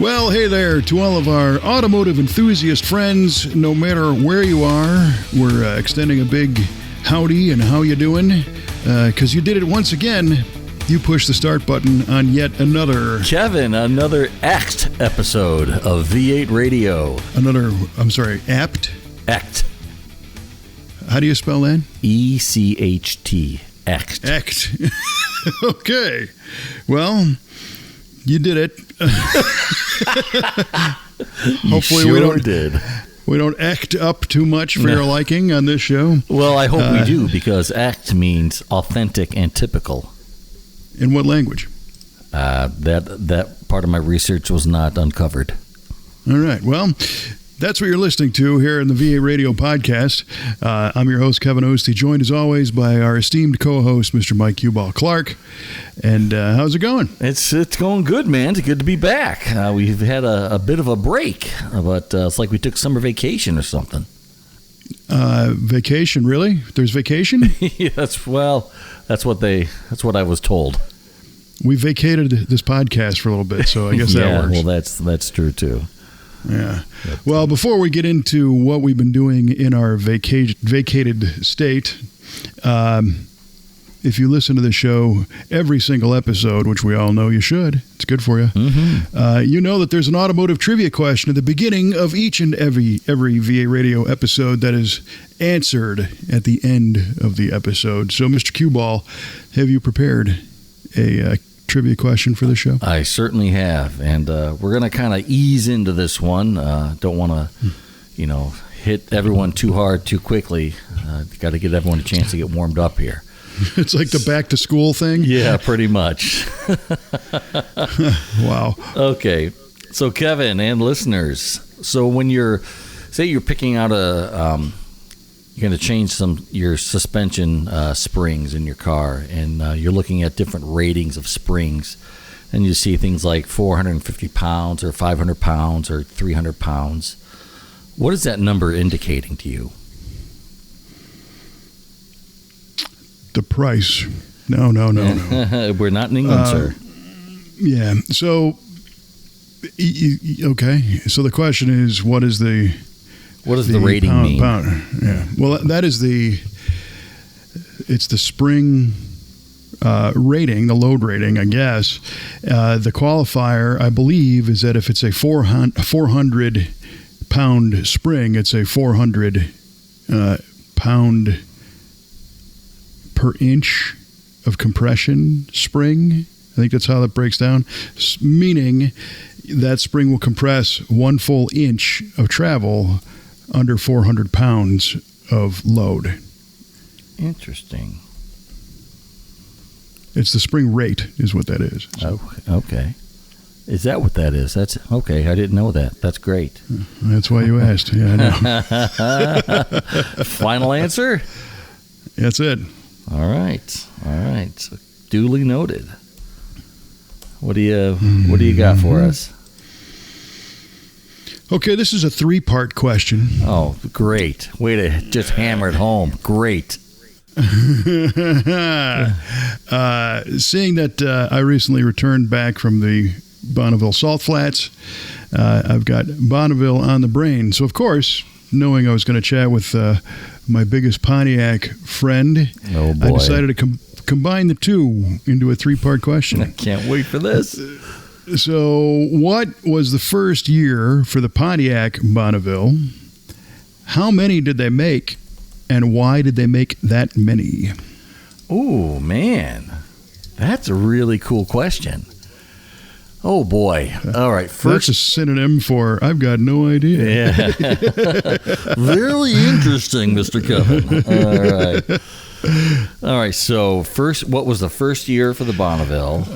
Well, hey there to all of our automotive enthusiast friends. No matter where you are, we're extending a big howdy and how you doing? Because you did it once again. You pushed the start button on yet another... Kevin, another ACT episode of V8 Radio. Apt? ACT. How do you spell that? E-C-H-T. ACT. ACT. Okay. Well, you did it. Hopefully we don't act up too much for your liking on this show. Well, I hope we do, because ACT means authentic and typical. In what language? That part of my research was not uncovered. All right. Well, that's what you're listening to here in the VA Radio Podcast. I'm your host, Kevin Oeste, joined as always by our esteemed co-host, Mr. Mike Clarke. And how's it going? It's going good, man. It's good to be back. We've had a bit of a break, but it's like we took summer vacation or something. Vacation, really? There's vacation? Yeah, that's what I was told. We vacated this podcast for a little bit, so I guess that works. Well, that's true too. Yeah. Well, before we get into what we've been doing in our vacated state, if you listen to the show every single episode, which we all know you should, it's good for you, you know that there's an automotive trivia question at the beginning of each and every VA Radio episode that is answered at the end of the episode. So, Mr. Q-Ball, have you prepared a trivia question for the show? I certainly have, and we're going to kind of ease into this one. Don't want to, hit everyone too hard too quickly. Got to give everyone a chance to get warmed up here. It's like the back to school thing? Yeah, pretty much. Wow. Okay. So, Kevin and listeners, so when you're picking out you're going to change your suspension springs in your car, and you're looking at different ratings of springs, and you see things like 450 pounds or 500 pounds or 300 pounds. What is that number indicating to you? The price. No. We're not in England, sir. Yeah. So, okay. So the question is, what does the rating mean? Yeah. Well, it's the spring rating, the load rating, I guess. The qualifier, I believe, is that if it's a 400 pound spring, it's a 400 pound per inch of compression spring. I think that's how that breaks down, meaning that spring will compress 1 full inch of travel under 400 pounds of load. Interesting. It's the spring rate is what that is. So. Oh, okay. Is that what that is? That's okay. I didn't know that. That's great. That's why you asked. Yeah, I know. Final answer? That's it. All right. So, duly noted. What do you got for us? Okay, this is a 3-part question. Oh, great. Way to just hammer it home. Great. Seeing that I recently returned back from the Bonneville Salt Flats, I've got Bonneville on the brain. So, of course, knowing I was going to chat with my biggest Pontiac friend, oh boy. I decided to combine the two into a 3-part question. I can't wait for this. So, what was the first year for the Pontiac Bonneville? How many did they make, and why did they make that many? Oh, man. That's a really cool question. Oh, boy. All right. First, that's a synonym for I've got no idea. Yeah. Very interesting, Mr. Kevin. All right. So, first, what was the first year for the Bonneville?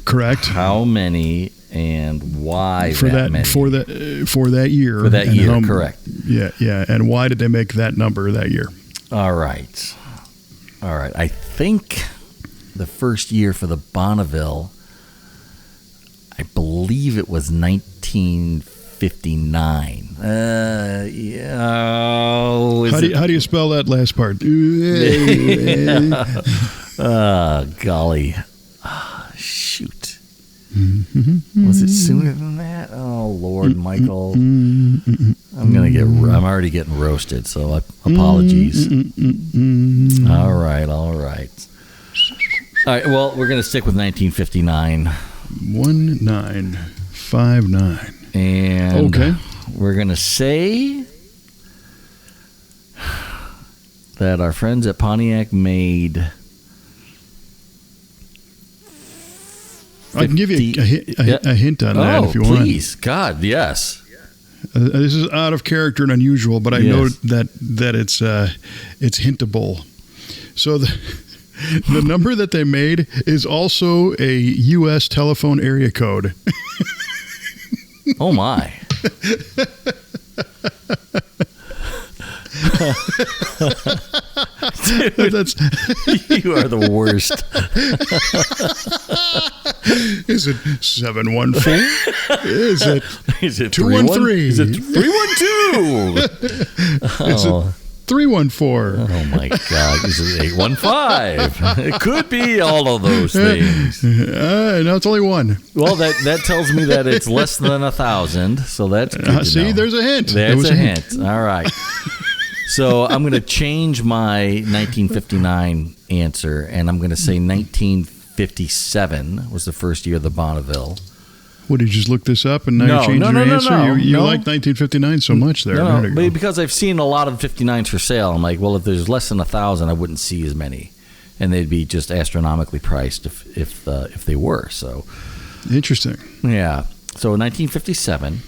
Correct. How many and why for that many? For that year. For that year, correct. Yeah. And why did they make that number that year? All right. I think the first year for the Bonneville, I believe it was 1959. How do you spell that last part? Golly. Shoot. Was it sooner than that? Oh, Lord, Michael. I'm already getting roasted, so apologies. All right. All right, well, we're going to stick with 1959. 1959. And okay. We're going to say that our friends at Pontiac made... I can give you a hint on that if you want. Oh, please. God, yes. This is out of character and unusual, but I know that it's hintable. So the number that they made is also a U.S. telephone area code. Oh, my. Dude, you are the worst. Is it 714? Is it 213? Is it 312? Is it 314? Oh my God! Is it 815? It could be all of those things. No, it's only one. Well, that tells me that it's less than 1,000. So that's good to see. know. There's a hint. There's a hint. All right. So I'm going to change my 1959 answer, and I'm going to say 1957 was the first year of the Bonneville. What, did you just look this up and now you changed your answer? You like 1959 so much there. No, because I've seen a lot of 59s for sale. I'm like, well, if there's less than 1,000, I wouldn't see as many, and they'd be just astronomically priced if they were. So interesting. Yeah. So 1957,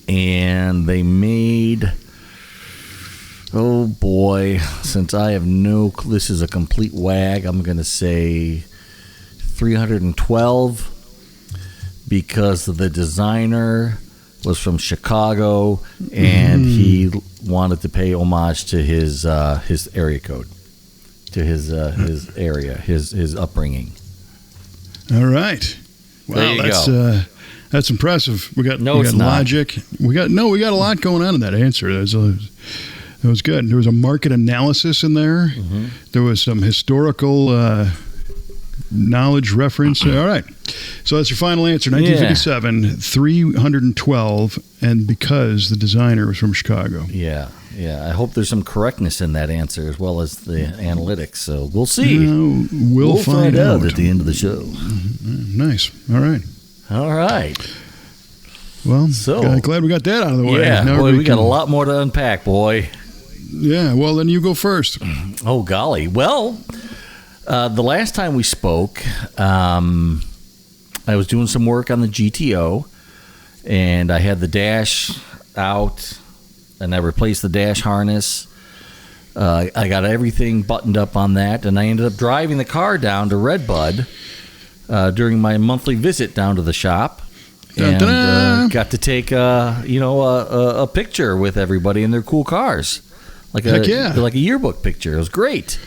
and they made. Oh boy, since I have this is a complete wag, I'm going to say 312 because the designer was from Chicago and he wanted to pay homage to his area code, to his area, his upbringing. All right. Wow, that's impressive. We got logic. We got a lot going on in that answer. It was good. There was a market analysis in there. Mm-hmm. There was some historical knowledge reference. All right. So that's your final answer. 1957, 312, and because the designer was from Chicago. Yeah. I hope there's some correctness in that answer as well as the analytics. So we'll see. We'll find out at the end of the show. Mm-hmm. Nice. All right. Well, glad we got that out of the way. Yeah, now we got a lot more to unpack, boy. Yeah, well, then you go first. Oh, golly. Well, the last time we spoke, I was doing some work on the GTO, and I had the dash out, and I replaced the dash harness. I got everything buttoned up on that, and I ended up driving the car down to Redbud during my monthly visit down to the shop. And got to take a picture with everybody in their cool cars. Like a yearbook picture. It was great.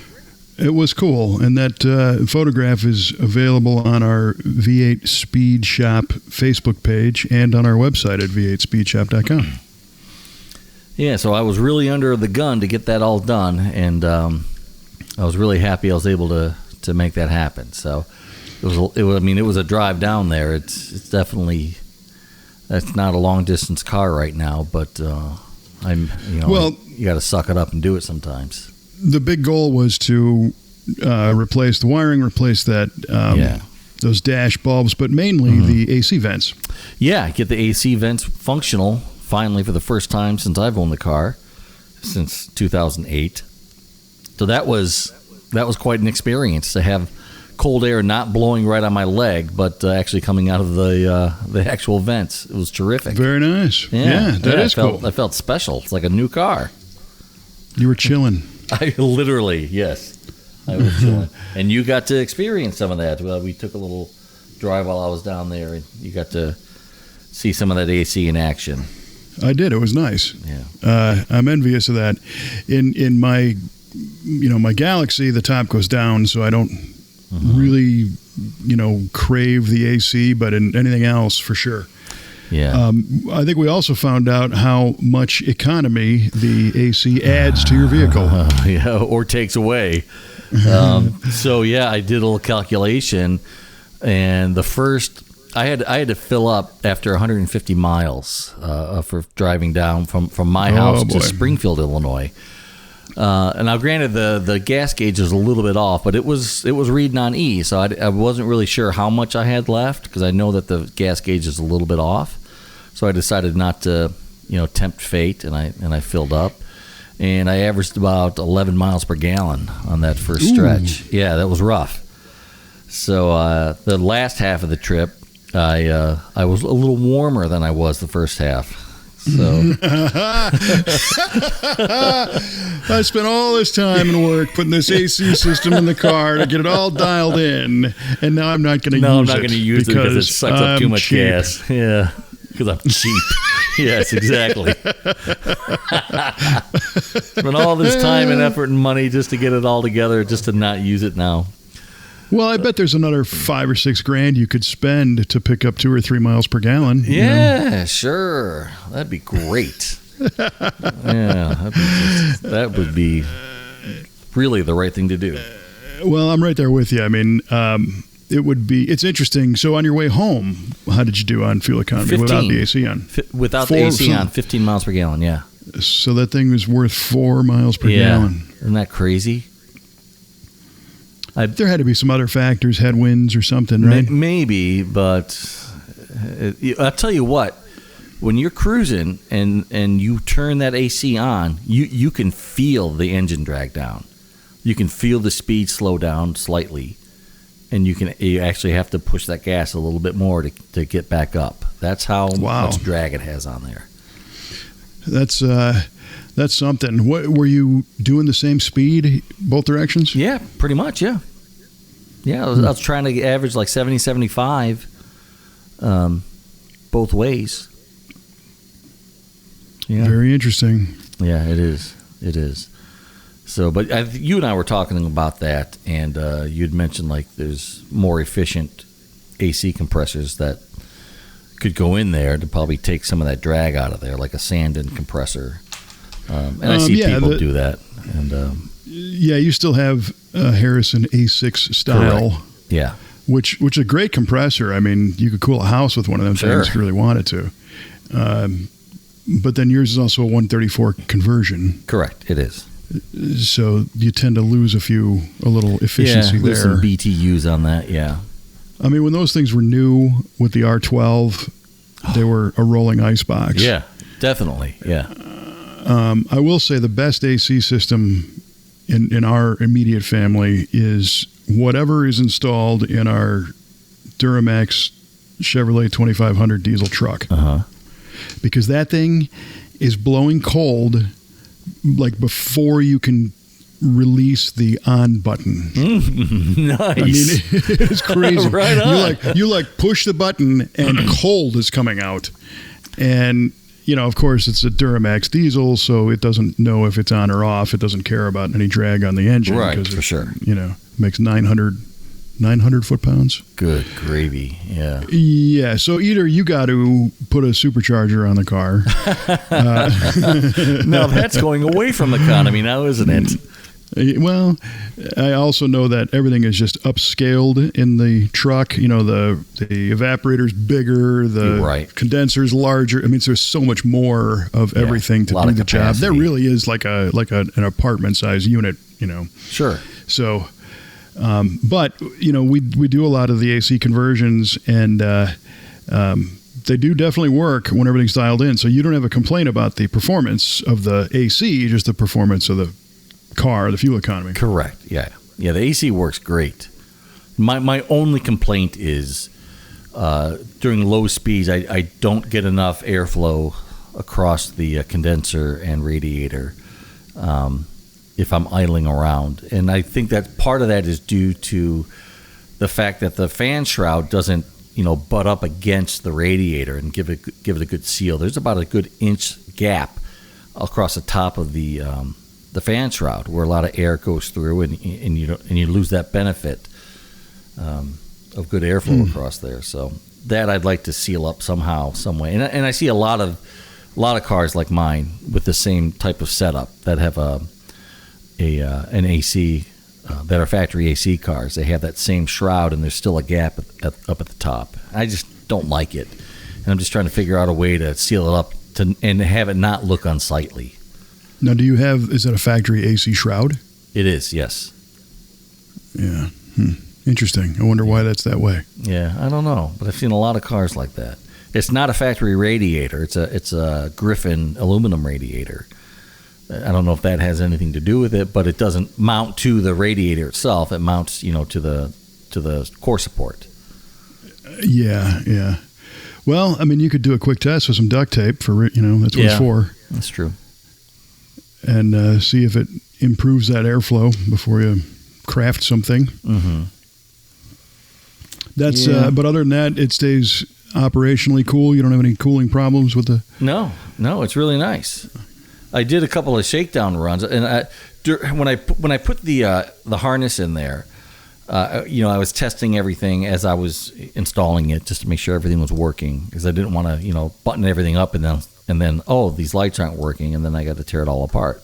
It was cool, and that photograph is available on our V8 Speed Shop Facebook page and on our website at v8speedshop.com. Yeah, so I was really under the gun to get that all done, and I was really happy I was able to make that happen. So it was a drive down there. It's definitely that's not a long distance car right now, but you got to suck it up and do it sometimes. The big goal was to replace the wiring, replace those dash bulbs, but mainly the AC vents. Yeah, get the AC vents functional finally for the first time since I've owned the car, since 2008. So that was quite an experience to have cold air not blowing right on my leg, but actually coming out of the actual vents. It was terrific. Very nice. Yeah, that is cool. I felt special. It's like a new car. You were chilling. I literally, yes. I was chilling. And you got to experience some of that. Well, we took a little drive while I was down there, and you got to see some of that AC in action. I did. It was nice. Yeah. I'm envious of that. In my, my Galaxy, the top goes down, so I don't really, crave the AC, but in anything else, for sure. Yeah. I think we also found out how much economy the AC adds to your vehicle. Or takes away. So, I did a little calculation. And the first, I had to fill up after 150 miles for driving down from my house to Springfield, Illinois. And now, granted, the gas gauge was a little bit off, but it was reading on E, so I wasn't really sure how much I had left because I know that the gas gauge is a little bit off. So I decided not to, tempt fate, and I filled up, and I averaged about 11 miles per gallon on that first stretch. Yeah, that was rough. So the last half of the trip, I was a little warmer than I was the first half. So I spent all this time and work putting this AC system in the car to get it all dialed in, and now I'm not going to use it. No, I'm not going to use it because it sucks up too much cheap. gas. Yeah, because I'm cheap. Yes, exactly. Spent all this time and effort and money just to get it all together, just to not use it now. Well, I bet there's another $5,000 or $6,000 you could spend to pick up 2 or 3 miles per gallon. Yeah, sure. That'd be great. Yeah, that would be really the right thing to do. Well, I'm right there with you. I mean, it's interesting. So on your way home, how did you do on fuel economy 15. without the AC on? Without the AC on, 15 miles per gallon, yeah. So that thing was worth 4 miles per gallon. Isn't that crazy? There had to be some other factors, headwinds or something, right? Maybe, but I'll tell you what. When you're cruising and you turn that AC on, you can feel the engine drag down. You can feel the speed slow down slightly, and you actually have to push that gas a little bit more to get back up. That's how much drag it has on there. That's something. What were you doing the same speed both directions? Yeah, pretty much, yeah. Yeah, I was trying to average like 70, 75 both ways. Yeah. Very interesting. Yeah, it is. It is. So, but you and I were talking about that, and you'd mentioned like there's more efficient AC compressors that could go in there to probably take some of that drag out of there, like a sand-in compressor. And I see people do that. And you still have Harrison A6 style. Correct. Yeah. Which is a great compressor. I mean, you could cool a house with one of them things if you really wanted to. But then yours is also a 134 conversion. Correct. It is. So you tend to lose a little efficiency there. Some BTUs on that, yeah. I mean, when those things were new with the R12, they were a rolling icebox. Yeah, definitely, yeah. I will say the best AC system in our immediate family is whatever is installed in our Duramax Chevrolet 2500 diesel truck. Uh-huh. Because that thing is blowing cold like before you can release the on button. Nice. I mean, it's crazy. Right on. You push the button and cold is coming out. And of course, it's a Duramax diesel, so it doesn't know if it's on or off. It doesn't care about any drag on the engine. Right, for sure. Makes 900 foot-pounds. Good gravy, yeah. Yeah, so either you got to put a supercharger on the car. Now, that's going away from economy now, isn't it? Well, I also know that everything is just upscaled in the truck. The evaporator's bigger, the condenser's larger. I mean, there's so much more of everything to do the job. There really is like an apartment-sized unit, Sure. So, but, we do a lot of the AC conversions, and they do definitely work when everything's dialed in. So you don't have a complaint about the performance of the AC, just the performance of the car, the fuel economy. Correct. Yeah. The AC works great. My only complaint is during low speeds, I don't get enough airflow across the condenser and radiator if I'm idling around, and I think that part of that is due to the fact that the fan shroud doesn't butt up against the radiator and give it a good seal. There's about a good inch gap across the top of the fan shroud where a lot of air goes through, and you lose that benefit of good airflow across there. So that I'd like to seal up somehow, some way. And I see a lot of cars like mine with the same type of setup that have an AC that are factory AC cars. They have that same shroud, and there's still a gap up at the top. I just don't like it, and I'm just trying to figure out a way to seal it up and have it not look unsightly. Now, is that a factory AC shroud? It is, yes. Yeah. Interesting. I wonder why that's that way. Yeah, I don't know, but I've seen a lot of cars like that. It's not a factory radiator. It's a Griffin aluminum radiator. I don't know if that has anything to do with it, but it doesn't mount to the radiator itself. It mounts, to the core support. Yeah. Well, I mean, you could do a quick test with some duct tape that's what it's for. That's true. And see if it improves that airflow before you craft something. Mm-hmm. That's but other than that, it stays operationally cool. You don't have any cooling problems with the. No, it's really nice. I did a couple of shakedown runs, and when I put the harness in there, I was testing everything as I was installing it just to make sure everything was working, because I didn't want to button everything up and then these lights aren't working, and then I got to tear it all apart.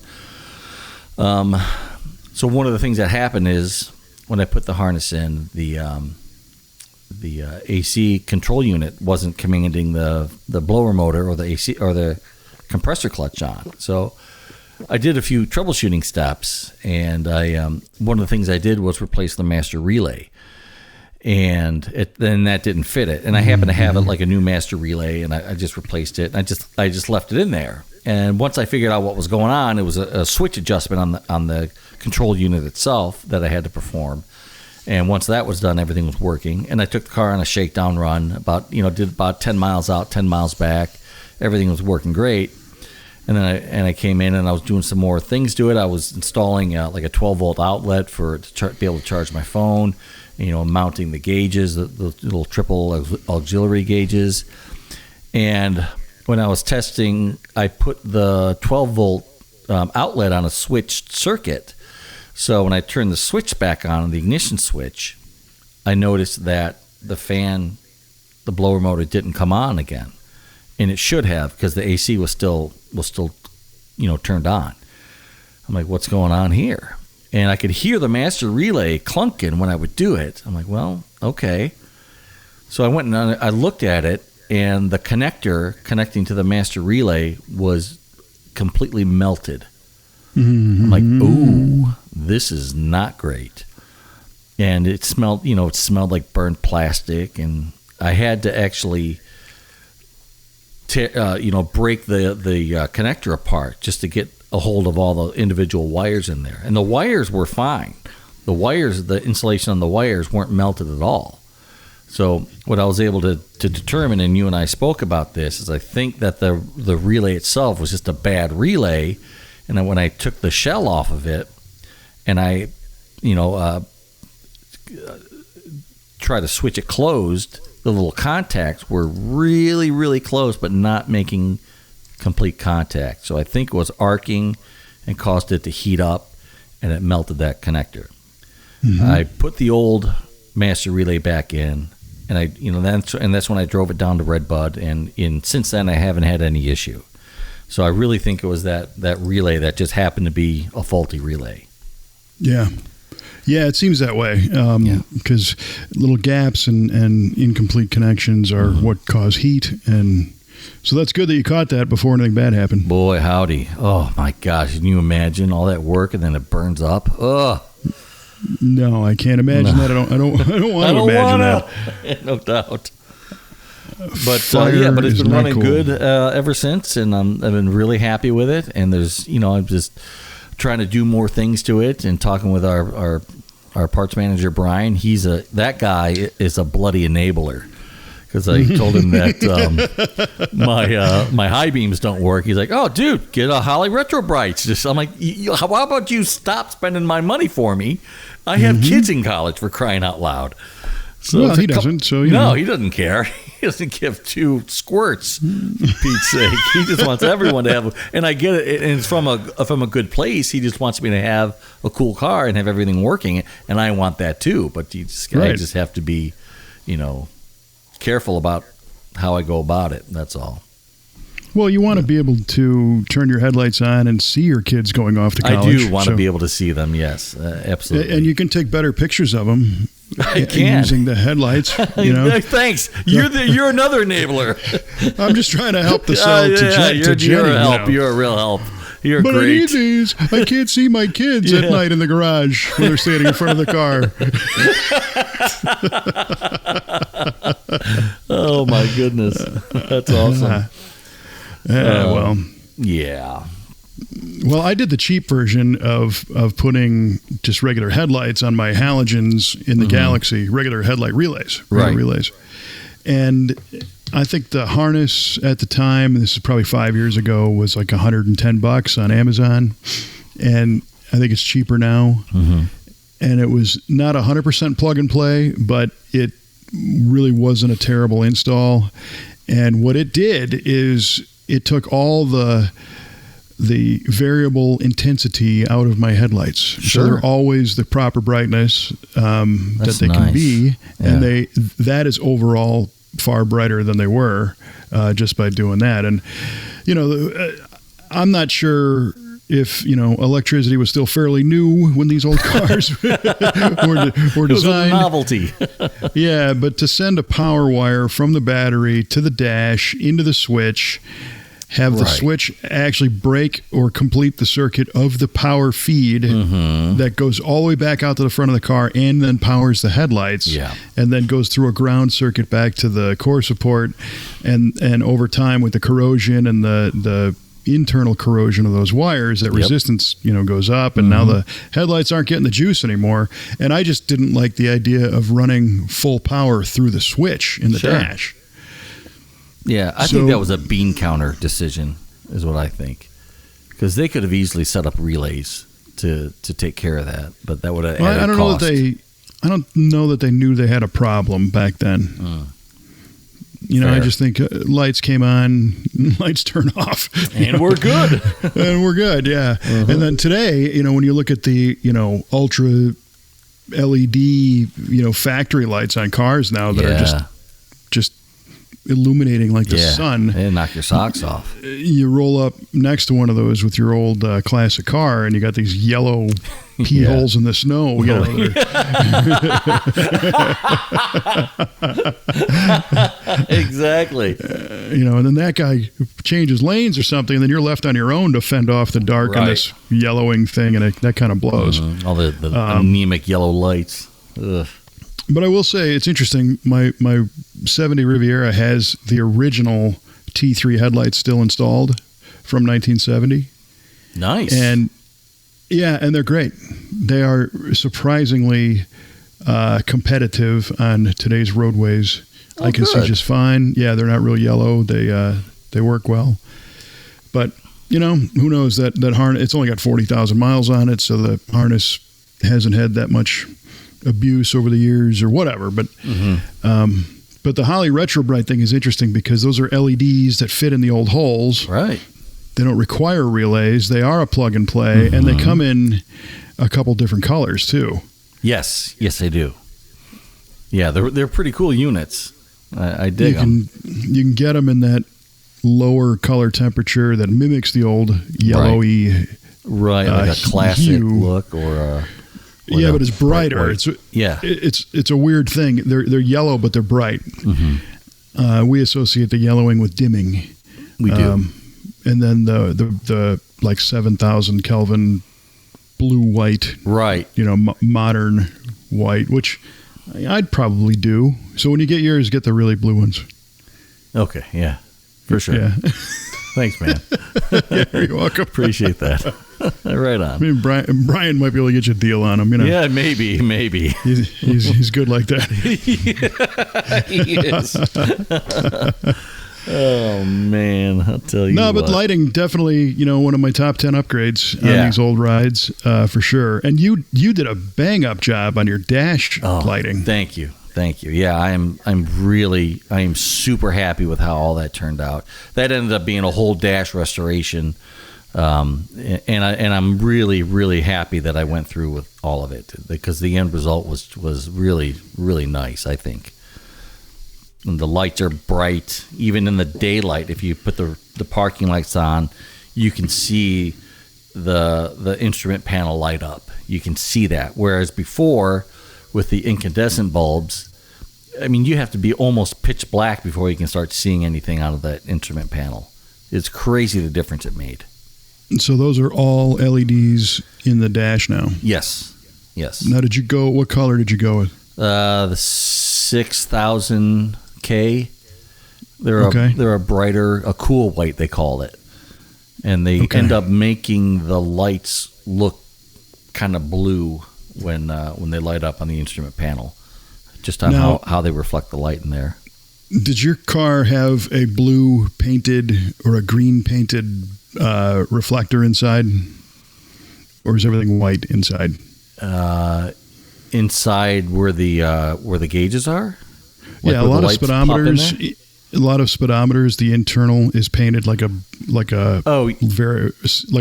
So one of the things that happened is when I put the harness in, the AC control unit wasn't commanding the blower motor or the AC or the compressor clutch on. So I did a few troubleshooting steps, and one of the things I did was replace the master relay, and then that didn't fit it. And I happened to have it like a new master relay, and I just replaced it. And I just left it in there. And once I figured out what was going on, it was a switch adjustment on the control unit itself that I had to perform. And once that was done, everything was working. And I took the car on a shakedown run, did about 10 miles out, 10 miles back. Everything was working great. And then I came in and I was doing some more things to it. I was installing like a 12-volt outlet to be able to charge my phone, mounting the gauges, the little triple auxiliary gauges. And when I was testing, I put the 12-volt outlet on a switched circuit. So when I turned the switch back on, the ignition switch, I noticed that the blower motor didn't come on again. And it should have, because the AC was still turned on. I'm like, what's going on here? And I could hear the master relay clunking when I would do it. I'm like, well, okay. So I went and I looked at it, and the connector connecting to the master relay was completely melted. I'm like, ooh, this is not great. And it smelled like burnt plastic, and I had to actually break the connector apart just to get a hold of all the individual wires in there. And the wires were fine. The insulation on the wires weren't melted at all. So what I was able to determine, and you and I spoke about this, is I think that the relay itself was just a bad relay. And then when I took the shell off of it, and I, try to switch it closed, the little contacts were really, really close, but not making complete contact. So I think it was arcing and caused it to heat up, and it melted that connector. Mm-hmm. I put the old master relay back in, and that's when I drove it down to Redbud, and since then I haven't had any issue. So I really think it was that relay that just happened to be a faulty relay. Yeah. Yeah, it seems that way, because little gaps and incomplete connections are what cause heat. And so that's good that you caught that before anything bad happened. Boy, howdy. Oh, my gosh. Can you imagine all that work and then it burns up? Ugh. No, I can't imagine that. I don't want to imagine that. No doubt. But but it's been running good ever since, and I've been really happy with it. And there's, I'm just trying to do more things to it, and talking with our parts manager Brian. That guy is a bloody enabler, because I told him that my high beams don't work. He's like, "Oh, dude, get a Holley Retro Brights." I'm like, "How about you stop spending my money for me? I have kids in college, for crying out loud." So well, he doesn't. So no, he doesn't care. He doesn't give two squirts. For Pete's sake, he just wants everyone to have. And I get it. And it's from a good place. He just wants me to have a cool car and have everything working. And I want that too. But I just have to be, careful about how I go about it. That's all. Well, you want to be able to turn your headlights on and see your kids going off to college. I do want to be able to see them. Yes, absolutely. And you can take better pictures of them. I can using the headlights. You know, thanks. You're another enabler. I'm just trying to help the sell to Jenny. You're a help. You're a real help. You're but great. I need these. I can't see my kids at night in the garage when they're standing in front of the car. Oh my goodness, that's awesome. Well, yeah. Well, I did the cheap version of putting just regular headlights on my halogens in the Galaxy, regular headlight relays, relays. And I think the harness at the time, this is probably 5 years ago, was like $110 on Amazon. And I think it's cheaper now. And it was not 100% plug and play, but it really wasn't a terrible install. And what it did is it took all the variable intensity out of my headlights. Sure. So they're always the proper brightness that they can be. Yeah. And that is overall far brighter than they were just by doing that. And, you know, I'm not sure if, you know, electricity was still fairly new when these old cars were designed. It was a novelty. Yeah, but to send a power wire from the battery to the dash into the switch, have the switch actually break or complete the circuit of the power feed that goes all the way back out to the front of the car and then powers the headlights, and then goes through a ground circuit back to the core support, and over time with the corrosion and the internal corrosion of those wires, that resistance, you know, goes up, and now the headlights aren't getting the juice anymore. And I just didn't like the idea of running full power through the switch in the dash. Yeah, I think that was a bean counter decision, is what I think, because they could have easily set up relays to take care of that, but that would have added cost. I don't know that they knew they had a problem back then. You know, I just think lights came on, lights turn off, and we're good. And we're good, yeah. And then today, you know, when you look at the, you know, ultra LED, you know, factory lights on cars now that are just illuminating like the sun. And knock your socks off. You roll up next to one of those with your old classic car, and you got these yellow pee holes in the snow. You know, exactly. You know, and then that guy changes lanes or something, and then you're left on your own to fend off the dark and this yellowing thing, and that kind of blows. All the anemic yellow lights. Ugh. But I will say it's interesting. My 70 Riviera has the original T3 headlights still installed from 1970. Nice. And and they're great. They are surprisingly competitive on today's roadways. I can see just fine. Yeah, they're not real yellow. They work well. But, you know, who knows, that harness, it's only got 40,000 miles on it, so the harness hasn't had that much abuse over the years or whatever, but the Holley Retro Bright thing is interesting because those are LEDs that fit in the old holes. Right. They don't require relays. They are a plug and play, and they come in a couple different colors too. Yes, they do. Yeah, they're pretty cool units. I dig them. You can get them in that lower color temperature that mimics the old yellowy, like a classic look or. But it's brighter. Bright. It's a weird thing. They're yellow, but they're bright. We associate the yellowing with dimming. We do. And then the like 7,000 Kelvin blue white, right? You know, modern white, which I'd probably do. So when you get yours, get the really blue ones. Okay, yeah, for sure. Yeah. Thanks, man. Yeah, you're welcome. Appreciate that. Right on. I mean, Brian might be able to get you a deal on him. You know? Yeah, maybe. He's good like that. He is. Oh man, I'll tell you. No, but lighting definitely, you know, one of my top 10 upgrades on these old rides for sure. And you did a bang up job on your dash lighting. Thank you. Yeah, I am super happy with how all that turned out. That ended up being a whole dash restoration. And I'm really, really happy that I went through with all of it because the end result was really, really nice, I think. and the lights are bright, even in the daylight. If you put the parking lights on, you can see the instrument panel light up. You can see that. Whereas before, with the incandescent bulbs, I mean, you have to be almost pitch black before you can start seeing anything out of that instrument panel. It's crazy the difference it made. So those are all LEDs in the dash now? Yes. Now, what color did you go with? The 6000K. They're a brighter, a cool white, they call it. And they end up making the lights look kind of blue when they light up on the instrument panel, just on how they reflect the light in there. Did your car have a blue painted or a green painted reflector inside, or is everything white inside? Inside where the gauges are. Like a lot of speedometers. A lot of speedometers, the internal is painted like a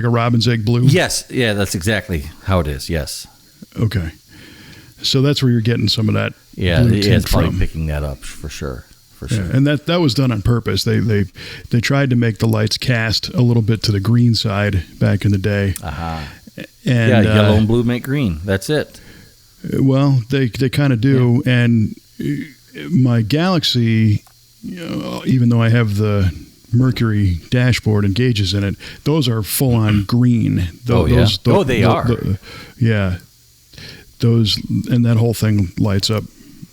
robin's egg blue. Yes, yeah, that's exactly how it is. Yes. Okay, so that's where you're getting some of that. Yeah, blue it's probably from. Picking that up for sure. Yeah, and that was done on purpose. They tried to make the lights cast a little bit to the green side back in the day. And yellow and blue make green. That's it. Well, they kind of do, and my Galaxy. Even though I have the Mercury dashboard and gauges in it, those are full on green. They are. Yeah. Those, and that whole thing lights up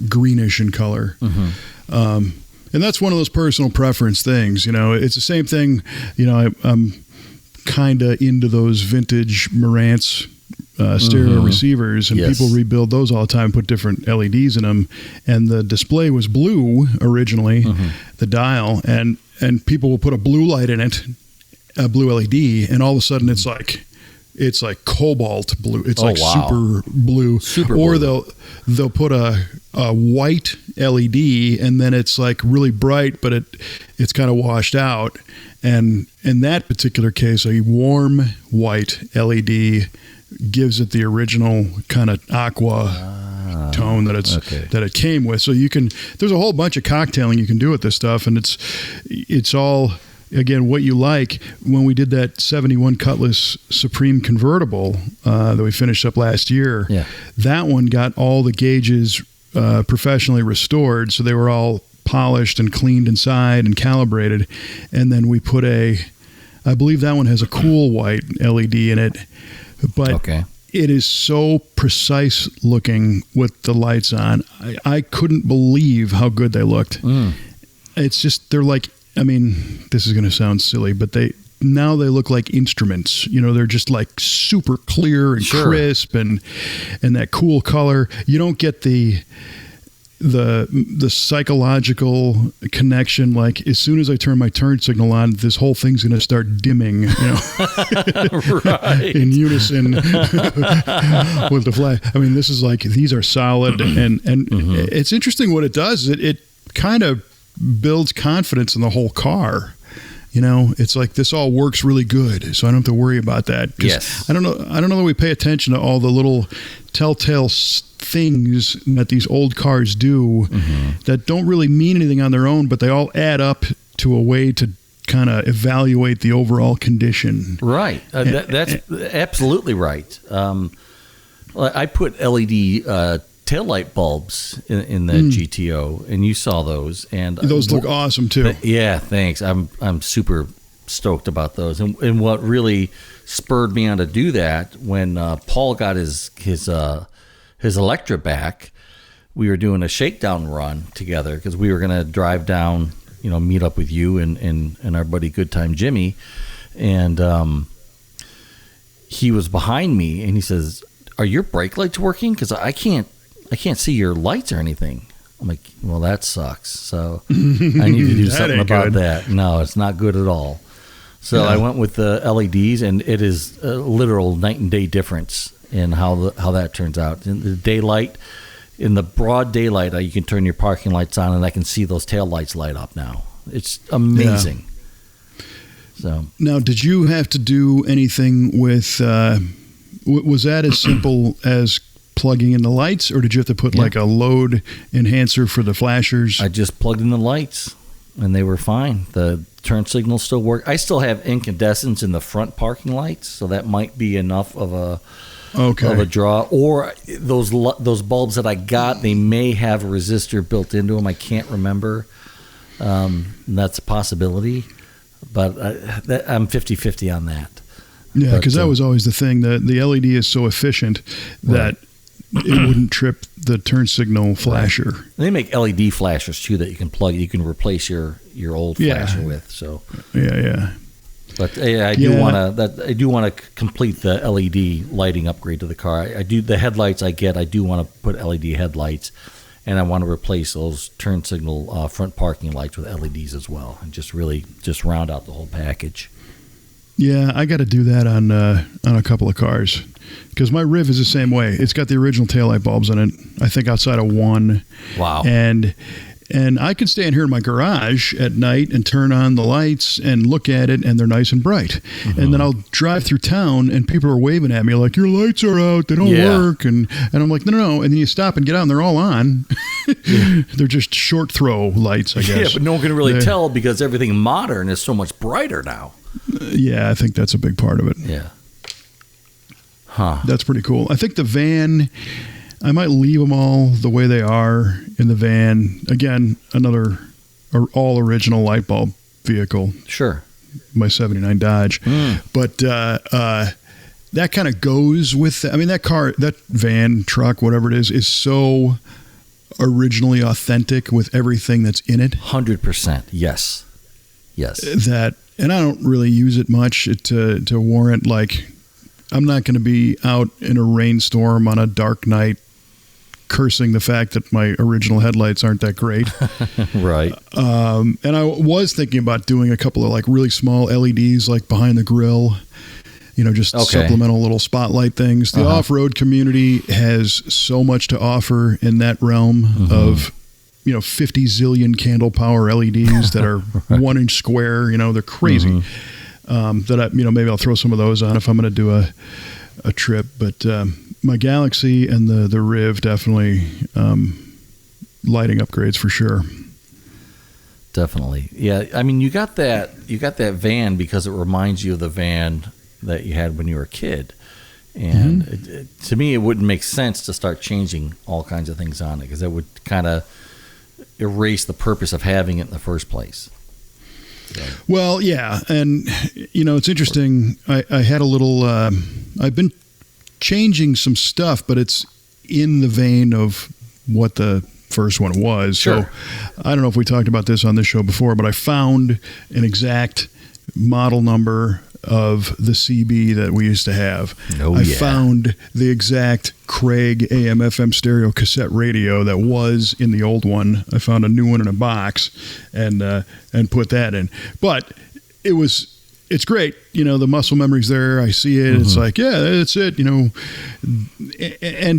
greenish in color. And that's one of those personal preference things. It's the same thing. I'm kind of into those vintage Marantz stereo receivers, and people rebuild those all the time, put different LEDs in them, and the display was blue originally, the dial, and people will put a blue light in it, a blue LED, and all of a sudden it's like cobalt blue. It's super blue. Or they'll put a white LED, and then it's like really bright, but it's kind of washed out. And in that particular case, a warm white LED gives it the original kind of aqua tone that it came with. So there's a whole bunch of cocktailing you can do with this stuff, and it's all, again, what you like. When we did that 71 Cutlass Supreme convertible that we finished up last year, that one got all the gauges professionally restored, so they were all polished and cleaned inside and calibrated, and then we put I believe that one has a cool white LED in it. But it is so precise looking with the lights on. I couldn't believe how good they looked. It's just, they're like, I mean, this is going to sound silly, but they look like instruments. They're just like super clear and crisp and that cool color. You don't get the psychological connection, like as soon as I turn my turn signal on, this whole thing's going to start dimming, right, in unison with the flag. I mean, this is like, these are solid, and it's interesting what it does. It kind of builds confidence in the whole car. It's like this all works really good, so I don't have to worry about that. Yes. I don't know that we pay attention to all the little telltale things that these old cars do that don't really mean anything on their own, but they all add up to a way to kind of evaluate the overall condition. Right. That's absolutely right. I put LED taillight bulbs in the GTO, and you saw those, and those look awesome too. Yeah, thanks. I'm super stoked about those, and what really spurred me on to do that, when Paul got his Electra back, we were doing a shakedown run together because we were going to drive down, meet up with you and our buddy Good Time Jimmy, and he was behind me, and he says, "Are your brake lights working? Because I can't see your lights or anything." I'm like, "Well, that sucks. So I need to do something about that." No, it's not good at all. So I went with the LEDs, and it is a literal night and day difference in how that turns out. In the daylight, in the broad daylight, you can turn your parking lights on, and I can see those tail lights light up now. It's amazing. Yeah. So now, did you have to do anything with? Was that as simple as plugging in the lights, or did you have to put like a load enhancer for the flashers? I just plugged in the lights, and they were fine. The turn signals still work. I still have incandescents in the front parking lights, so that might be enough of a draw. Or those bulbs that I got, they may have a resistor built into them. I can't remember. That's a possibility, but I'm 50-50 on that. Yeah, because that was always the thing. The LED is so efficient that it wouldn't trip the turn signal flasher. Right. They make LED flashers too that you can plug. You can replace your old flasher with. So yeah. But I do want to complete the LED lighting upgrade to the car. I do the headlights. I do want to put LED headlights, and I want to replace those turn signal front parking lights with LEDs as well, and just round out the whole package. Yeah, I got to do that on a couple of cars, because my Riv is the same way. It's got the original taillight bulbs in it, I think outside of one. Wow. And I can stand here in my garage at night and turn on the lights and look at it, and they're nice and bright. Mm-hmm. And then I'll drive through town, and people are waving at me like, your lights are out, they don't work. And I'm like, no. And then you stop and get out, and they're all on. They're just short throw lights, I guess. Yeah, but no one can really tell because everything modern is so much brighter now. Yeah, I think that's a big part of it. Yeah. Huh. That's pretty cool. I think the van, I might leave them all the way they are in the van. Again, another all original light bulb vehicle. Sure. My 79 Dodge. But that kind of goes with, that car, that van, truck, whatever it is so originally authentic with everything that's in it. 100%. Yes. And I don't really use it much to warrant, like, I'm not going to be out in a rainstorm on a dark night cursing the fact that my original headlights aren't that great. Right. And I was thinking about doing a couple of like really small LEDs like behind the grill, just supplemental little spotlight things. The off-road community has so much to offer in that realm of 50 zillion candle power LEDs that are 1 inch square. They're crazy. That maybe I'll throw some of those on if I'm going to do a trip. But my Galaxy and the Riv definitely lighting upgrades for sure. Definitely, yeah. You got that van because it reminds you of the van that you had when you were a kid. And to me, it wouldn't make sense to start changing all kinds of things on it because that would kind of erase the purpose of having it in the first place. So. Well, yeah, and it's interesting. I had a little. I've been changing some stuff, but it's in the vein of what the first one was. Sure. So I don't know if we talked about this on this show before, but I found an exact model number of the CB that we used to have. I found the exact Craig AM/FM stereo cassette radio that was in the old one. I found a new one in a box and put that in. But it's great. The muscle memory's there. I see it. It's like, yeah, that's it. And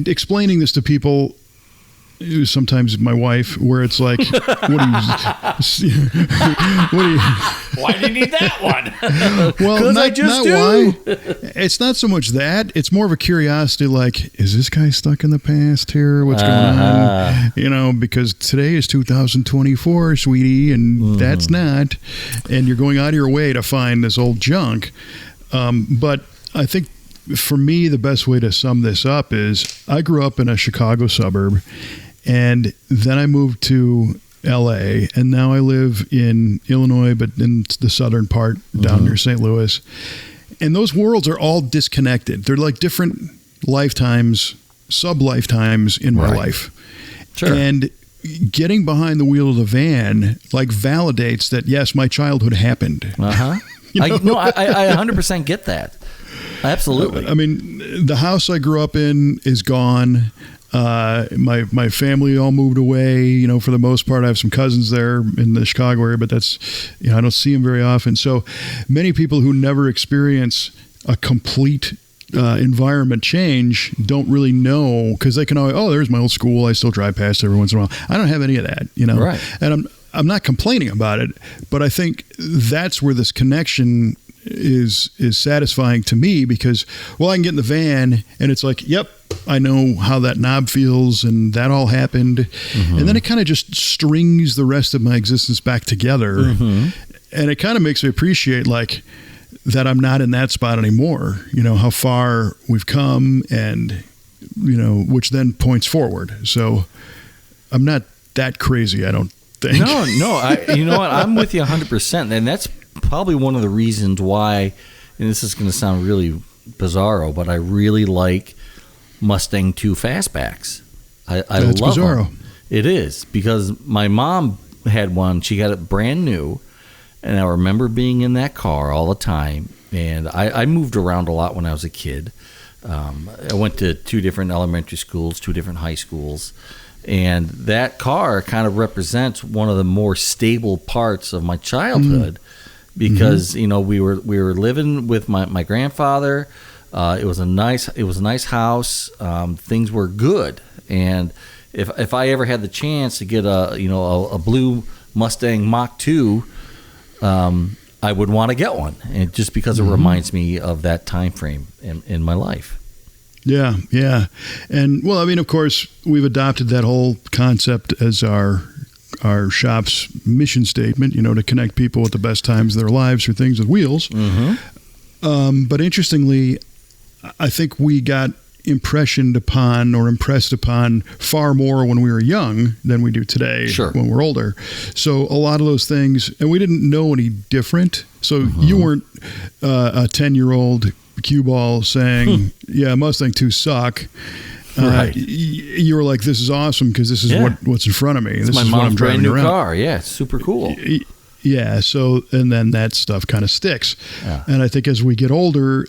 explaining this to people, sometimes my wife, where it's like, what do you? Why do you need that one? Well, not do. Why. It's not so much that. It's more of a curiosity. Like, is this guy stuck in the past here? What's going on? Because today is 2024, sweetie, and that's not. And you're going out of your way to find this old junk. But I think, for me, the best way to sum this up is I grew up in a Chicago suburb, and then I moved to L.A., and now I live in Illinois, but in the southern part down near St. Louis. And those worlds are all disconnected. They're like different lifetimes, sub-lifetimes in my life. Sure. And getting behind the wheel of the van like validates that, yes, my childhood happened. I 100% get that. Absolutely. The house I grew up in is gone. My family all moved away, for the most part. I have some cousins there in the Chicago area, but that's, I don't see them very often. So many people who never experience a complete environment change don't really know, because they can always, there's my old school. I still drive past every once in a while. I don't have any of that, Right. And I'm not complaining about it, but I think that's where this connection is satisfying to me, because I can get in the van and it's like, yep, I know how that knob feels, and that all happened. And then it kind of just strings the rest of my existence back together. And it kind of makes me appreciate like that I'm not in that spot anymore, you know, how far we've come, and, you know, which then points forward. So I'm not that crazy, I don't think. No, you know what? I'm with you 100%. And that's probably one of the reasons why, and this is going to sound really bizarro, but I really like Mustang 2 fastbacks. I That's love bizarro. them. It is, because my mom had one. She got it brand new, and I remember being in that car all the time. And I moved around a lot when I was a kid. I went to 2 different elementary schools, 2 different high schools, and that car kind of represents one of the more stable parts of my childhood, because you know we were living with my grandfather. It was a nice house. Things were good, and if I ever had the chance to get a blue Mustang Mach 2, I would want to get one, and just because it reminds me of that time frame in my life. Yeah. And well, I mean, of course, we've adopted that whole concept as our shop's mission statement, you know, to connect people with the best times of their lives through things with wheels. But interestingly, I think we got impressed upon far more when we were young than we do today when we're older. So a lot of those things, and we didn't know any different. So you weren't a 10-year-old cue ball saying, yeah, Mustang 2 suck. Right. You were like, this is awesome because this is what's in front of me. It's this my is mom's what I'm driving brand new around. car. Yeah, it's super cool. Yeah. So, and then that stuff kind of sticks. Yeah. And I think as we get older,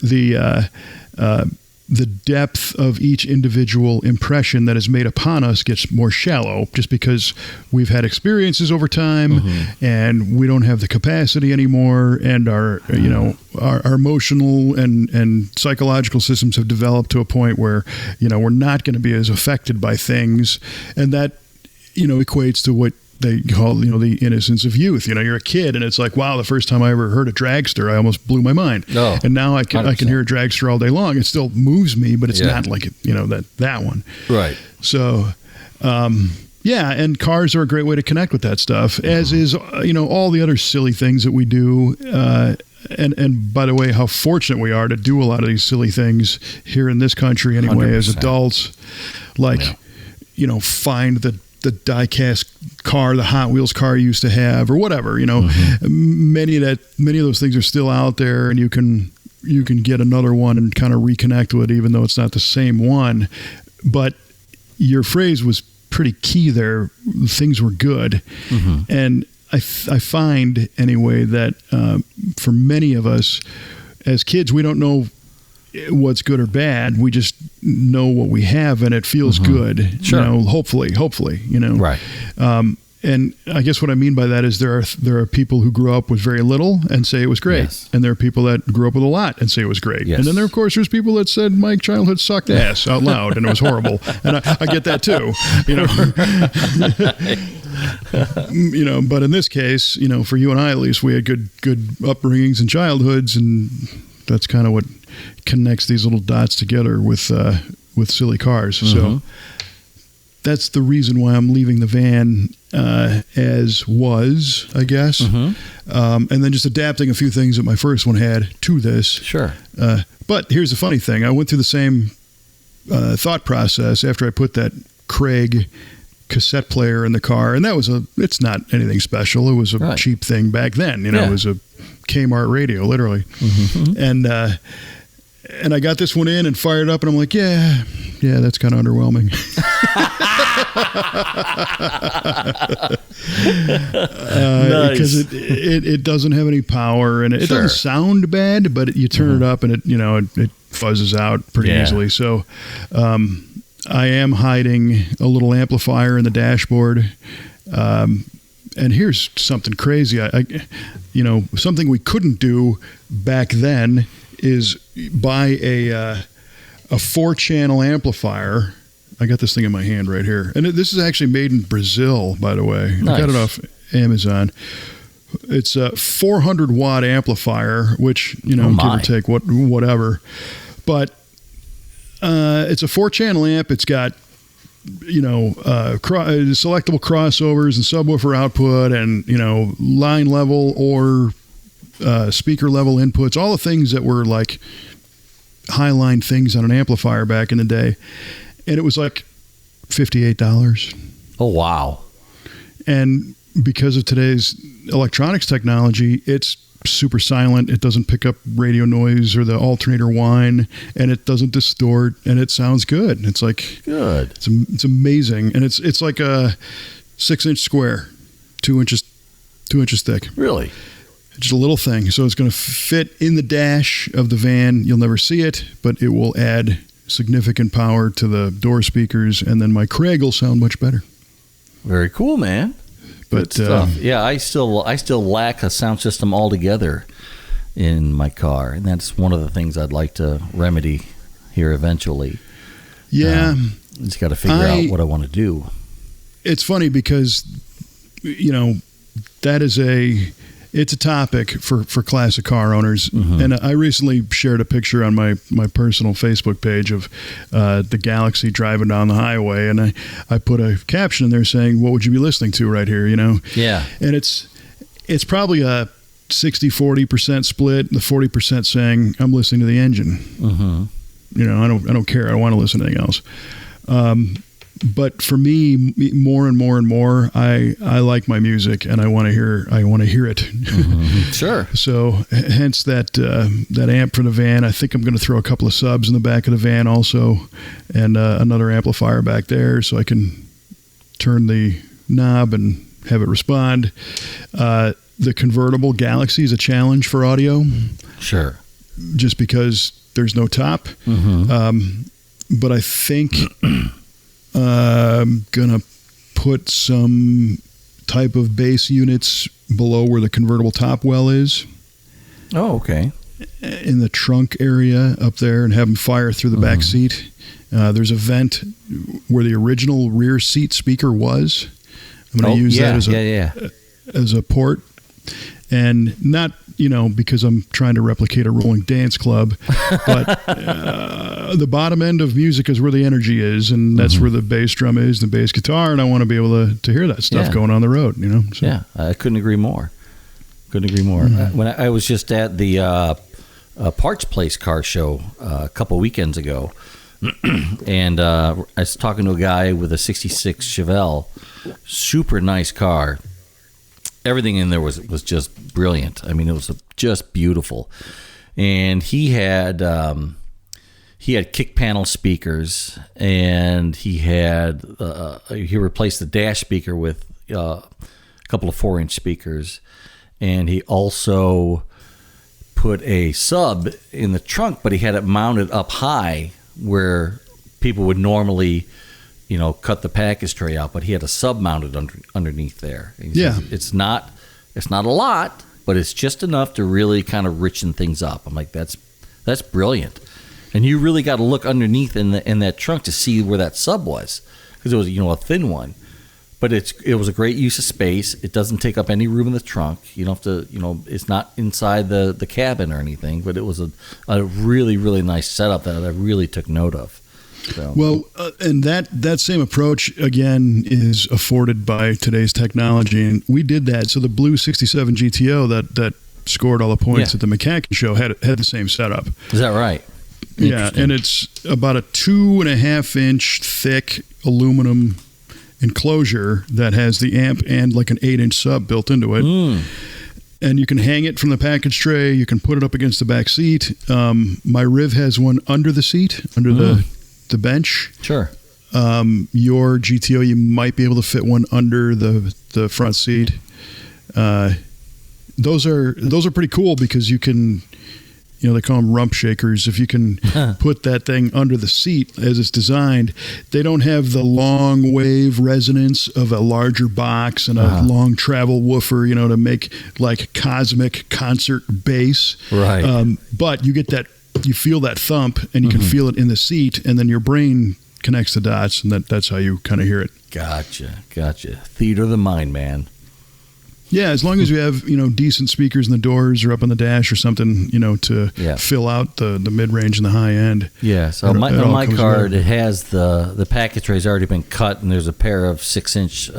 the depth of each individual impression that is made upon us gets more shallow, just because we've had experiences over time and we don't have the capacity anymore, and our emotional and psychological systems have developed to a point where, you know, we're not going to be as affected by things, and that, you know, equates to what they call, you know, the innocence of youth. You know, you're a kid, and it's like, wow, the first time I ever heard a dragster, I almost blew my mind. And now I can hear a dragster all day long. It still moves me, but it's not like, you know, that one. Right. So, and cars are a great way to connect with that stuff, as is, you know, all the other silly things that we do. And by the way, how fortunate we are to do a lot of these silly things here in this country anyway, 100%. as adults, like, you know, find the die-cast car, the Hot Wheels car you used to have, or whatever, you know. Many of those things are still out there, and you can get another one and kind of reconnect with it, even though it's not the same one. But your phrase was pretty key there. Things were good. And I find anyway that for many of us as kids, we don't know what's good or bad. We just know what we have, and it feels good. Sure. You know, hopefully, you know. Right. And I guess what I mean by that is there are people who grew up with very little and say it was great. Yes. And there are people that grew up with a lot and say it was great. Yes. And then of course, there's people that said my childhood sucked ass out loud and it was horrible. And I get that too, you know. You know, but in this case, you know, for you and I, at least, we had good upbringings and childhoods, and that's kind of what connects these little dots together with silly cars. So that's the reason why I'm leaving the van as was, I guess. And then just adapting a few things that my first one had to this. Sure. But here's the funny thing. I went through the same thought process after I put that Craig cassette player in the car, and it's not anything special. It was a cheap thing back then. You know, it was a Kmart radio, literally. And I got this one in and fired up, and I'm like, yeah, that's kind of underwhelming. Because it doesn't have any power, and it doesn't sound bad, but you turn it up and it fuzzes out pretty easily. So I am hiding a little amplifier in the dashboard. And here's something crazy. I something we couldn't do back then is buy a 4-channel amplifier. I got this thing in my hand right here. And this is actually made in Brazil, by the way. Nice. I got it off Amazon. It's a 400-watt amplifier, which, give or take, whatever. But It's a 4-channel amp. It's got, selectable crossovers and subwoofer output and, line level or speaker level inputs, all the things that were like high-line things on an amplifier back in the day. And it was like $58. Oh, wow. And because of today's electronics technology, it's super silent. It doesn't pick up radio noise or the alternator whine, and it doesn't distort, and it sounds good. It's like good. It's amazing, and it's like a 6-inch square, 2 inches thick. Really, just a little thing. So it's going to fit in the dash of the van. You'll never see it, but it will add significant power to the door speakers, and then my Craig will sound much better. Very cool, man. But yeah, I still lack a sound system altogether in my car, and that's one of the things I'd like to remedy here eventually. Yeah, just got to figure out what I want to do. It's funny because that is it's a topic for classic car owners. Mm-hmm. And I recently shared a picture on my personal Facebook page of the Galaxy driving down the highway, and I put a caption in there saying, what would you be listening to right here, Yeah. And it's probably a 60-40% split, the 40% saying, I'm listening to the engine. Mm-hmm. I don't care. I don't want to listen to anything else. But for me, more and more and more, I like my music and I want to hear it. Mm-hmm. Sure. So hence that amp for the van. I think I'm going to throw a couple of subs in the back of the van also, and another amplifier back there so I can turn the knob and have it respond. The convertible Galaxy is a challenge for audio. Sure. Just because there's no top. Mm-hmm. But I think I'm going to put some type of bass units below where the convertible top well is. Oh, okay. In the trunk area up there, and have them fire through the back seat. There's a vent where the original rear seat speaker was. I'm going to use that as a port. And not, because I'm trying to replicate a rolling dance club, but the bottom end of music is where the energy is, and that's where the bass drum is, the bass guitar, and I want to be able to hear that stuff going on the road, So. Yeah, I couldn't agree more. Mm-hmm. When I was just at the Parts Place car show a couple weekends ago, and I was talking to a guy with a 66 Chevelle, super nice car. Everything in there was just brilliant. I mean, it was just beautiful. And he had kick panel speakers, and he replaced the dash speaker with a couple of 4-inch speakers, and he also put a sub in the trunk, but he had it mounted up high where people would normally cut the package tray out, but he had a sub mounted underneath there. Says, it's not a lot, but it's just enough to really kind of richen things up. I'm like, that's brilliant. And you really got to look underneath in that trunk to see where that sub was, because it was a thin one. But it was a great use of space. It doesn't take up any room in the trunk. You don't have to, it's not inside the cabin or anything. But it was a really, really nice setup that I really took note of. So. Well, and that same approach, again, is afforded by today's technology. And we did that. So the blue 67 GTO that scored all the points at the Mechanic show had the same setup. Is that right? Yeah, and it's about a 2.5-inch thick aluminum enclosure that has the amp and like an 8-inch sub built into it. And you can hang it from the package tray. You can put it up against the back seat. My Riv has one under the seat, under the bench. Sure. Your GTO, you might be able to fit one under the front seat. Those are pretty cool because you can, they call them rump shakers. If you can put that thing under the seat as it's designed, they don't have the long wave resonance of a larger box and a long travel woofer, to make like cosmic concert bass. Right. But you get that. You feel that thump, and you can feel it in the seat, and then your brain connects the dots, and that's how you kind of hear it. Gotcha. Theater of the mind, man. Yeah, as long as you have, decent speakers in the doors or up on the dash or something, to fill out the mid-range and the high end. Yeah, so my car, it has the package tray's already been cut, and there's a pair of 6-inch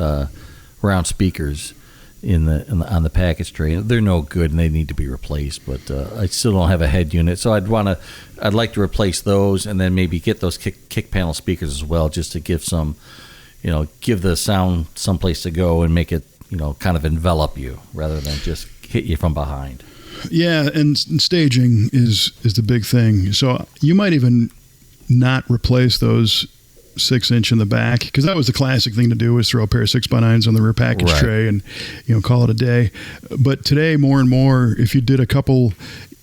round speakers on the package tray. They're no good, and they need to be replaced, but I still don't have a head unit, so I'd like to replace those, and then maybe get those kick panel speakers as well, just to give some, give the sound someplace to go and make it, kind of envelop you rather than just hit you from behind. Yeah, and staging is the big thing. So you might even not replace those 6-inch in the back, because that was the classic thing to do, is throw a pair of 6x9s on the rear package tray and call it a day. But today, more and more, if you did a couple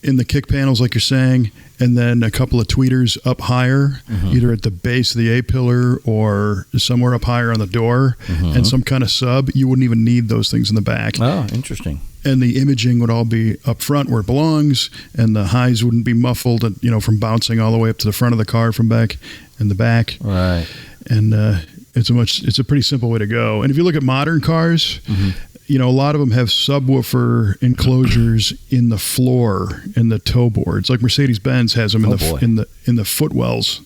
in the kick panels like you're saying, and then a couple of tweeters up higher, either at the base of the A-pillar or somewhere up higher on the door, and some kind of sub, you wouldn't even need those things in the back. Oh, interesting. And the imaging would all be up front where it belongs, and the highs wouldn't be muffled, from bouncing all the way up to the front of the car from back in the back. Right. And it's a pretty simple way to go. And if you look at modern cars, a lot of them have subwoofer enclosures in the floor, in the toe boards. Like Mercedes-Benz has them in the footwells.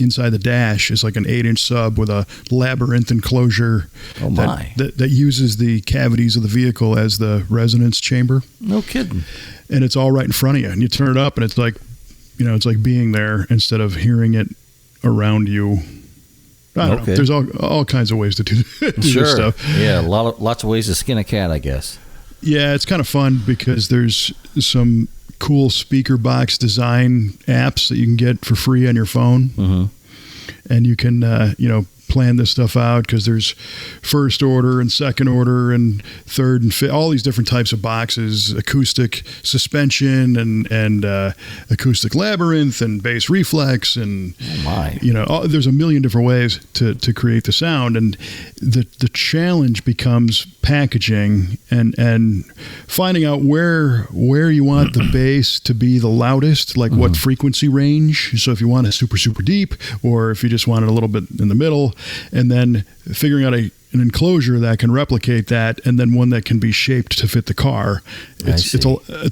Inside the dash is like an 8-inch sub with a labyrinth enclosure that uses the cavities of the vehicle as the resonance chamber. No kidding. And it's all right in front of you. And you turn it up, and it's like, it's like being there instead of hearing it around you. I don't know. There's all kinds of ways to do this stuff. Yeah, lots of ways to skin a cat, I guess. Yeah, it's kind of fun because there's some cool speaker box design apps that you can get for free on your phone. And you can, plan this stuff out, because there's first order and second order and third and fifth, all these different types of boxes, acoustic suspension and acoustic labyrinth and bass reflex, and there's a million different ways to create the sound. And the challenge becomes packaging and finding out where you want the bass to be the loudest, like what frequency range. So if you want it super, super deep, or if you just want it a little bit in the middle, and then figuring out an enclosure that can replicate that, and then one that can be shaped to fit the car. It's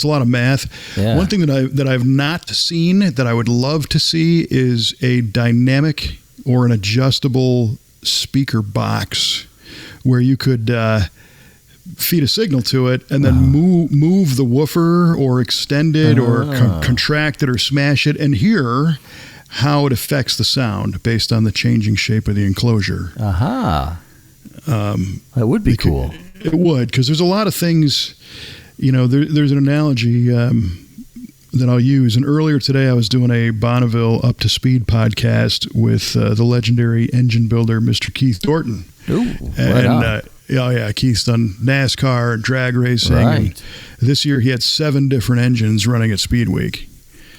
a lot of math. Yeah. One thing that I've not seen that I would love to see is a dynamic or an adjustable speaker box where you could feed a signal to it and then move the woofer or extend it or contract it or smash it and hear how it affects the sound based on the changing shape of the enclosure. That would be cool. It would, because there's a lot of things, there's an analogy that I'll use. And earlier today, I was doing a Bonneville Up to Speed podcast with the legendary engine builder, Mr. Keith Dorton. Ooh, right on. Keith's done NASCAR and drag racing. Right. And this year, he had 7 different engines running at SpeedWeek.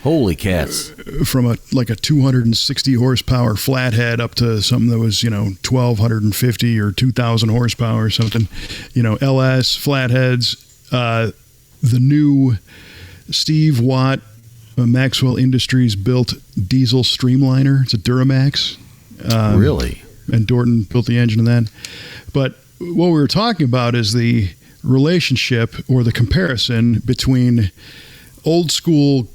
Holy cats. From a 260 horsepower flathead up to something that was, 1,250 or 2,000 horsepower or something. LS, flatheads, the new Steve Watt Maxwell Industries built diesel streamliner. It's a Duramax. Really? And Dorton built the engine in that. But what we were talking about is the relationship or the comparison between old school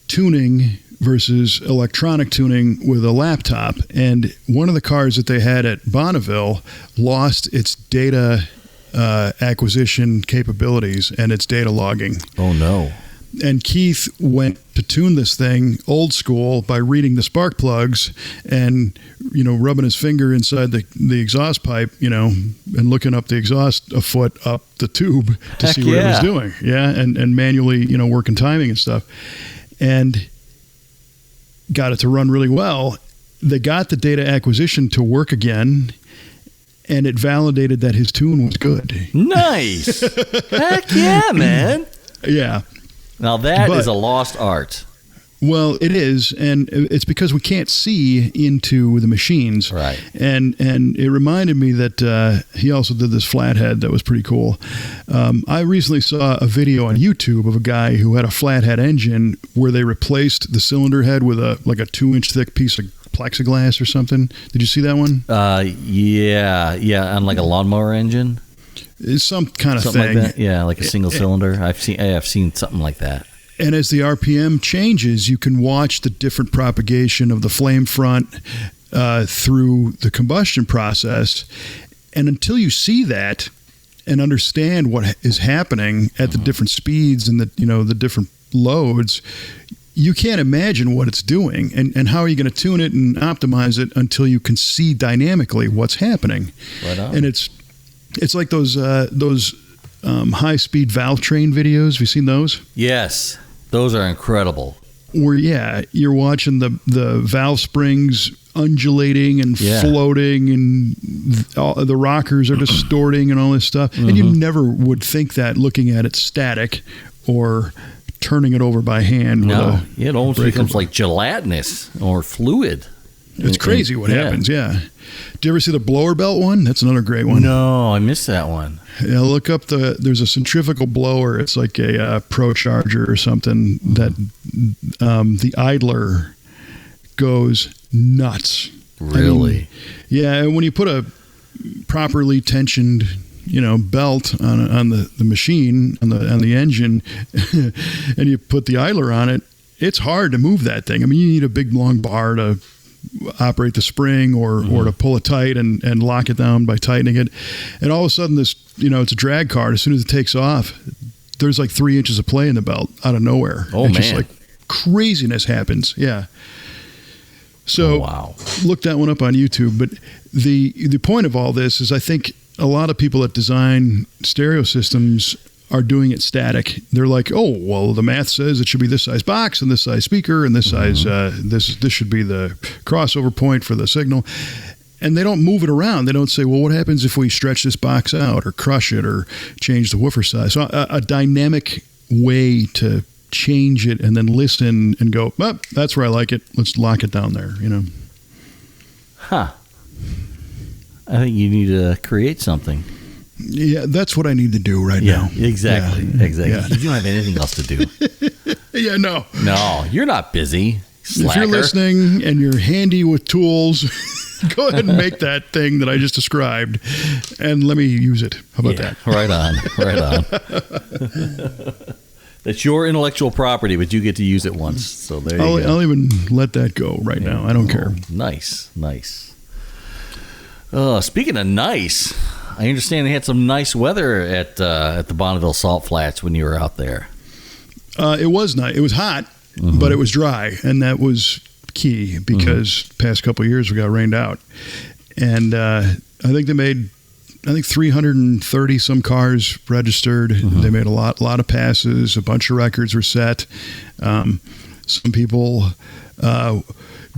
tuning versus electronic tuning with a laptop. And one of the cars that they had at Bonneville lost its data acquisition capabilities and its data logging. Oh, no. And Keith went to tune this thing old school by reading the spark plugs and, rubbing his finger inside the exhaust pipe, and looking up the exhaust a foot up the tube to see what it was doing. Yeah. And manually, working timing and stuff. And got it to run really well. They got the data acquisition to work again, and it validated that his tune was good. Nice. Heck yeah, man. Yeah. Now that is a lost art. Well, it is, and it's because we can't see into the machines. Right. And it reminded me that he also did this flathead that was pretty cool. I recently saw a video on YouTube of a guy who had a flathead engine where they replaced the cylinder head with a 2-inch thick piece of plexiglass or something. Did you see that one? Yeah, on like a lawnmower engine. It's some kind of something thing. like that. Yeah, like a single cylinder. I've seen something like that. And as the RPM changes, you can watch the different propagation of the flame front through the combustion process. And until you see that and understand what is happening at the different speeds and the different loads, you can't imagine what it's doing. And how are you going to tune it and optimize it until you can see dynamically what's happening? Right on. And it's like those high-speed valve train videos. Have you seen those? Yes, those are incredible. Where, you're watching the valve springs undulating and floating, and the rockers are distorting and all this stuff. And you never would think that looking at it static or turning it over by hand. No, it almost becomes like gelatinous or fluid. It's crazy what happens, yeah. Do you ever see the blower belt one? That's another great one. No, I missed that one. Yeah, look up there's a centrifugal blower. It's like a Pro Charger or something that the idler goes nuts. Really? And when you put a properly tensioned belt on the machine, on the engine, and you put the idler on it, it's hard to move that thing. I mean, you need a big long bar to operate the spring or to pull it tight and lock it down by tightening it. And all of a sudden this, it's a drag cart. As soon as it takes off, there's like 3 inches of play in the belt out of nowhere. Oh, it's man. just like craziness happens. Yeah. So wow. Look that one up on YouTube. But the point of all this is I think a lot of people that design stereo systems are doing it static. They're like, oh, well, the math says it should be this size box and this size speaker and this size, this should be the crossover point for the signal. And they don't move it around. They don't say, well, what happens if we stretch this box out or crush it or change the woofer size? So a dynamic way to change it and then listen and go, oh, that's where I like it. Let's lock it down there, Huh. I think you need to create something. Yeah, that's what I need to do right now. Exactly. Yeah. Exactly. Yeah. You don't have anything else to do. Yeah, no. No, you're not busy. Slacker. If you're listening and you're handy with tools, go ahead and make that thing that I just described and let me use it. How about that? Right on. Right on. That's your intellectual property, but you get to use it once. So there you go. I'll even let that go right now. I don't care. Nice. Speaking of nice, I understand they had some nice weather at the Bonneville Salt Flats when you were out there. It was nice. It was hot, but it was dry, and that was key because past couple of years we got rained out. And I think they made 330 some cars registered. They made a lot of passes. A bunch of records were set. Some people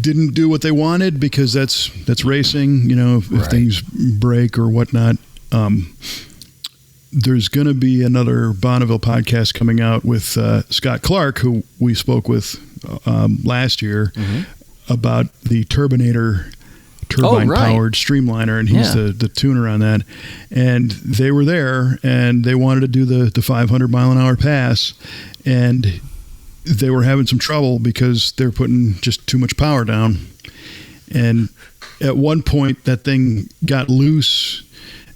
didn't do what they wanted because that's racing. If things break or whatnot. There's going to be another Bonneville podcast coming out with Scott Clarke, who we spoke with last year about the Turbinator turbine-powered Streamliner, and he's the tuner on that. And they were there, and they wanted to do the 500-mile-an-hour pass, and they were having some trouble because they're putting just too much power down. And at one point, that thing got loose,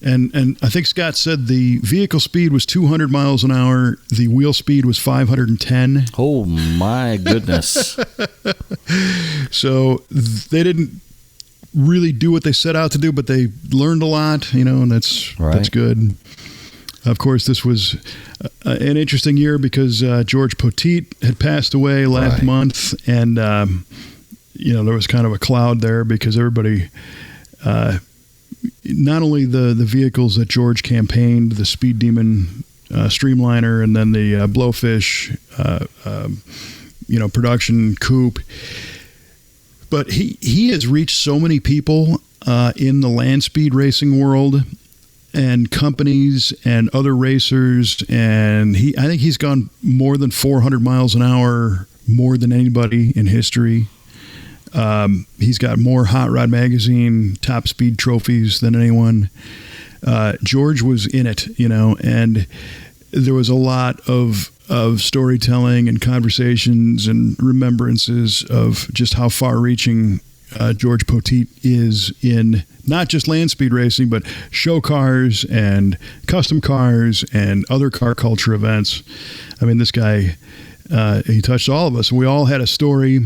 and I think Scott said the vehicle speed was 200 miles an hour, the wheel speed was 510. Oh, my goodness. So they didn't really do what they set out to do, but they learned a lot, and that's good. Of course, this was an interesting year because George Poteet had passed away last month, and there was kind of a cloud there because everybody, not only the vehicles that George campaigned, the Speed Demon Streamliner, and then the Blowfish, production coupe, but he has reached so many people in the land speed racing world and companies and other racers, and I think he's gone more than 400 miles an hour, more than anybody in history. He's got more Hot Rod Magazine top speed trophies than anyone. George was in it, and there was a lot of storytelling and conversations and remembrances of just how far-reaching George Poteet is in not just land speed racing, but show cars and custom cars and other car culture events. I mean, this guy, he touched all of us. We all had a story.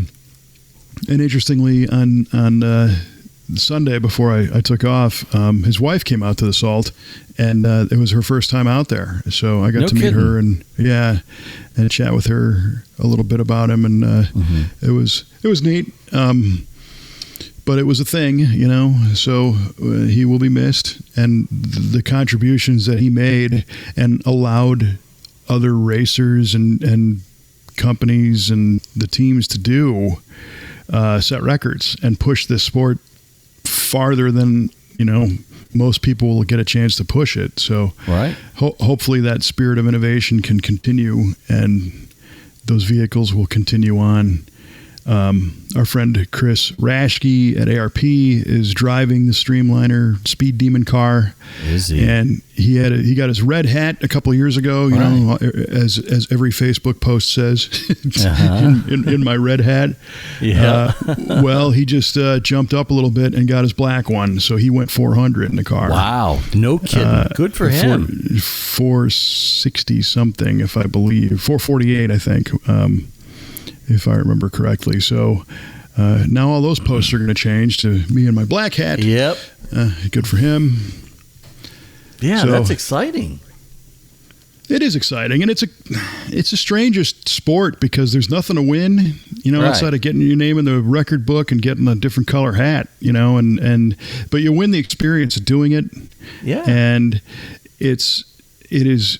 And interestingly, on Sunday before I took off, his wife came out to the Salt, and it was her first time out there. So I got to meet her and chat with her a little bit about him, and it was neat. But it was a thing, you know, so he will be missed. And the contributions that he made and allowed other racers and companies and the teams to do set records and push this sport farther than, you know, most people will get a chance to push it. So hopefully that spirit of innovation can continue and those vehicles will continue on. Our friend Chris Raschke at ARP is driving the Streamliner Speed Demon car. Is he? And he got his red hat a couple of years ago, you know, as every Facebook post says, in my red hat. Yeah. Well, he just jumped up a little bit and got his black one, so he went 400 in the car. Wow, no kidding. Good for him. 460 something, if I believe, 448, I think. If I remember correctly. So now all those posts are going to change to me and my black hat. Yep. Good for him. Yeah, so, that's exciting. It is exciting, and it's the strangest sport because there's nothing to win, you know, outside of getting your name in the record book and getting a different color hat, you know, but you win the experience of doing it. Yeah. And it is.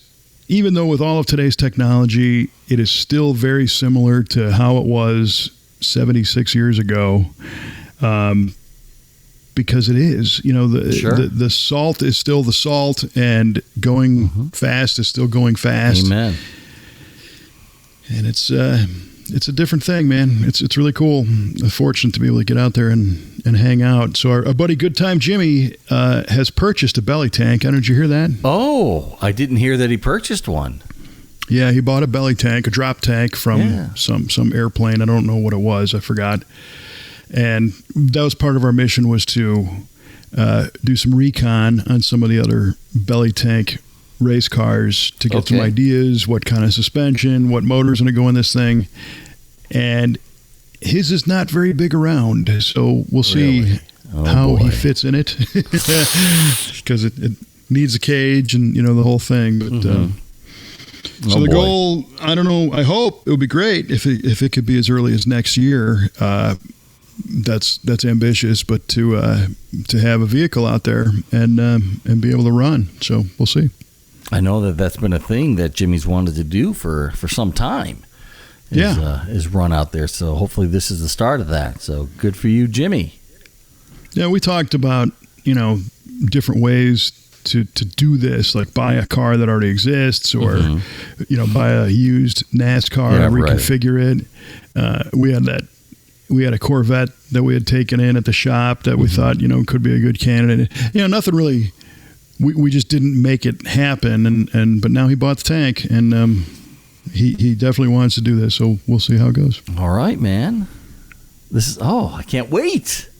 Even though with all of today's technology, it is still very similar to how it was 76 years ago, because it is. You know, the salt is still the salt, and going fast is still going fast. Amen. And it's a different thing, man. It's really cool. I'm fortunate to be able to get out there and hang out. So our buddy Good Time Jimmy has purchased a belly tank. Did you hear that? Oh, I didn't hear that he purchased one. Yeah, he bought a belly tank, a drop tank from some airplane. I don't know what it was. I forgot. And that was part of our mission, was to do some recon on some of the other belly tank race cars to get some ideas, what kind of suspension, what motor's going to go in this thing. And his is not very big around, so we'll see how he fits in it, because it needs a cage and, you know, the whole thing. But so the goal, I don't know, I hope it would be great if it could be as early as next year. That's ambitious, but to have a vehicle out there and be able to run. So we'll see. I know that's been a thing that Jimmy's wanted to do for some time. Is run out there. So hopefully this is the start of that. So good for you, Jimmy. Yeah, we talked about, you know, different ways to do this, like buy a car that already exists, or you know, buy a used NASCAR and reconfigure it. We had a Corvette that we had taken in at the shop that we thought, you know, could be a good candidate. You know, nothing really. We just didn't make it happen, but now he bought the tank, and he definitely wants to do this, so we'll see how it goes. All right, man. I can't wait.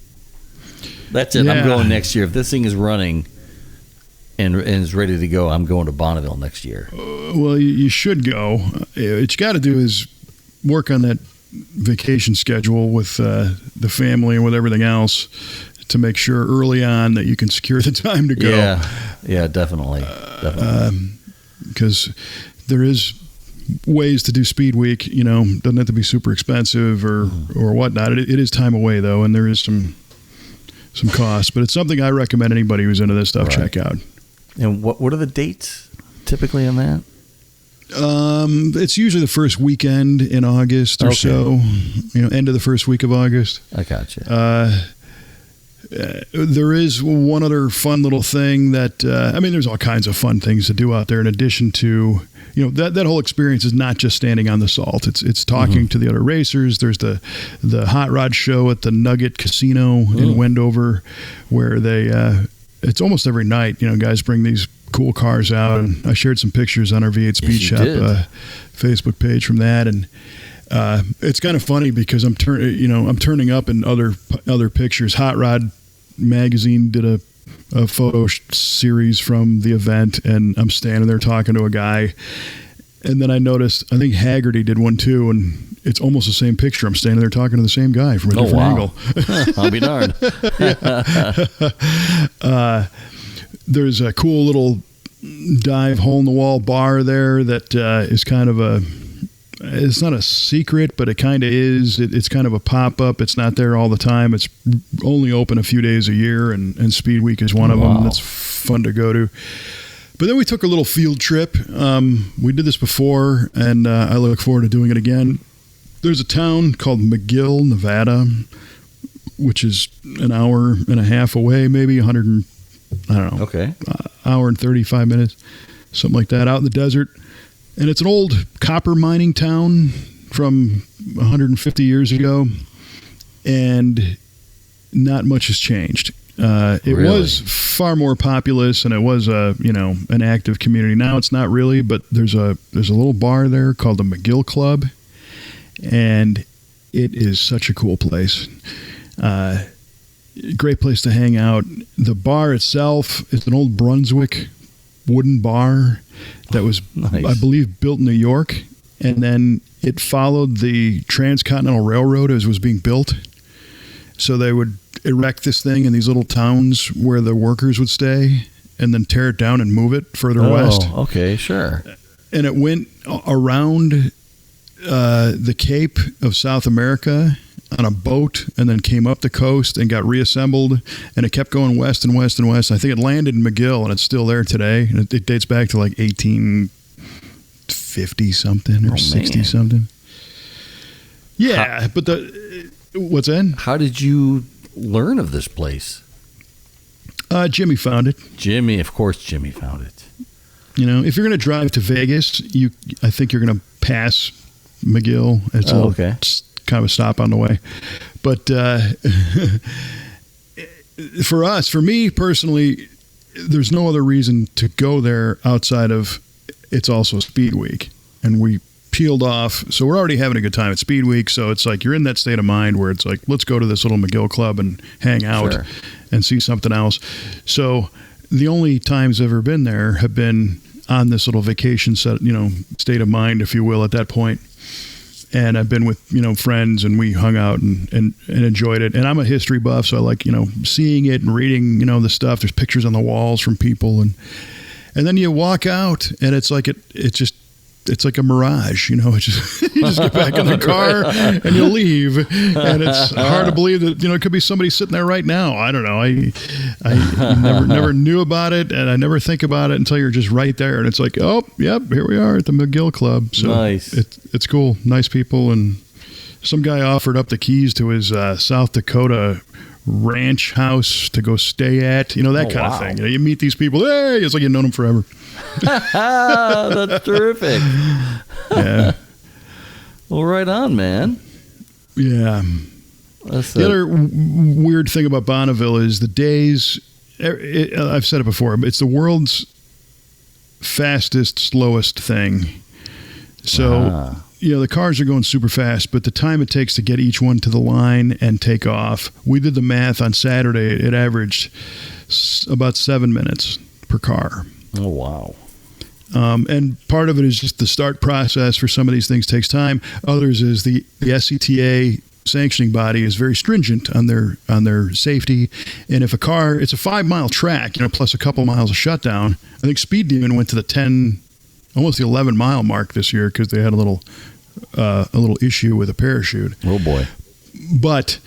That's it. Yeah. I'm going next year. If this thing is running and is ready to go, I'm going to Bonneville next year. Well, you should go. What you got to do is work on that vacation schedule with the family and with everything else, to make sure early on that you can secure the time to go. Yeah, definitely. Because there is ways to do Speed Week, you know, doesn't have to be super expensive or whatnot. It is time away, though, and there is some costs, but it's something I recommend anybody who's into this stuff check out. And what are the dates typically on that? It's usually the first weekend in August or so, you know, end of the first week of August. I gotcha. There is one other fun little thing that, there's all kinds of fun things to do out there in addition to, you know, that whole experience is not just standing on the salt. It's talking to the other racers. There's the hot rod show at the Nugget Casino in Wendover, where it's almost every night, you know, guys bring these cool cars out, and I shared some pictures on our V8 Speed Shop Facebook page from that. And It's kind of funny because I'm turning up in other pictures. Hot Rod Magazine did a photo series from the event, and I'm standing there talking to a guy, and then I noticed, I think Haggerty did one too, and it's almost the same picture. I'm standing there talking to the same guy from a different angle. I'll be darned. There's a cool little dive hole-in-the-wall bar there that is kind of it's not a secret, but it kind of is. It's kind of a pop-up. It's not there all the time. It's only open a few days a year, and SpeedWeek is one of them. That's fun to go to. But then we took a little field trip. We did this before, and I look forward to doing it again. There's a town called McGill, Nevada, which is an hour and a half away, maybe hour and 35 minutes, something like that, out in the desert. And it's an old copper mining town from 150 years ago, and not much has changed. It was far more populous, and it was an active community. Now it's not really, but there's a little bar there called the McGill Club, and it is such a cool place. Great place to hang out. The bar itself is an old Brunswick wooden bar that was, nice. I believe, built in New York, and then it followed the Transcontinental Railroad as it was being built. So they would erect this thing in these little towns where the workers would stay, and then tear it down and move it further west. Okay, sure. And it went around the Cape of South America on a boat, and then came up the coast and got reassembled, and it kept going west and west and west. I think it landed in McGill, and it's still there today. And it dates back to like 1850 something or 60 something. Yeah, but what's that? How did you learn of this place? Jimmy found it. Of course Jimmy found it. If you're going to drive to Vegas, I think you're going to pass McGill. It's okay. Kind of a stop on the way. But for me personally, there's no other reason to go there outside of it's also SpeedWeek. And we peeled off. So we're already having a good time at SpeedWeek. So it's like you're in that state of mind where it's like, let's go to this little McGill Club and hang out and see something else. So the only times I've ever been there have been on this little vacation state of mind, if you will, at that point. And I've been with, friends, and we hung out and enjoyed it. And I'm a history buff, so I like, seeing it and reading, the stuff. There's pictures on the walls from people. And then you walk out, and it's like it's like a mirage, you just get back in the car and you leave. And it's hard to believe that, it could be somebody sitting there right now. I don't know. I never knew about it, and I never think about it until you're just right there. And it's like, oh, yep, here we are at the McGill Club. So nice. It's cool. Nice people. And some guy offered up the keys to his South Dakota ranch house to go stay at, that kind of thing. You meet these people, hey, it's like you've known them forever. That's terrific. Yeah. Well, right on, man. Yeah. The other weird thing about Bonneville is the days, I've said it before, but it's the world's fastest, slowest thing. So, the cars are going super fast, but the time it takes to get each one to the line and take off, we did the math on Saturday. It averaged about 7 minutes per car. Oh, wow. And part of it is just the start process for some of these things takes time. Others is the SCTA sanctioning body is very stringent on their safety. And if a car, it's a 5-mile track, plus a couple miles of shutdown. I think Speed Demon went to the almost the 11-mile mark this year because they had a little issue with a parachute. Oh boy! But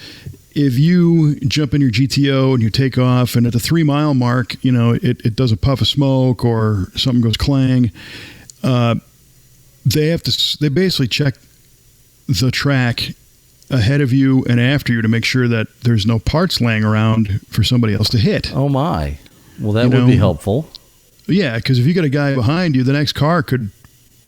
if you jump in your GTO and you take off, and at the 3-mile mark, it does a puff of smoke or something goes clang, they basically check the track ahead of you and after you to make sure that there's no parts laying around for somebody else to hit. Oh my! Well, that would be helpful. Yeah, because if you got a guy behind you, the next car could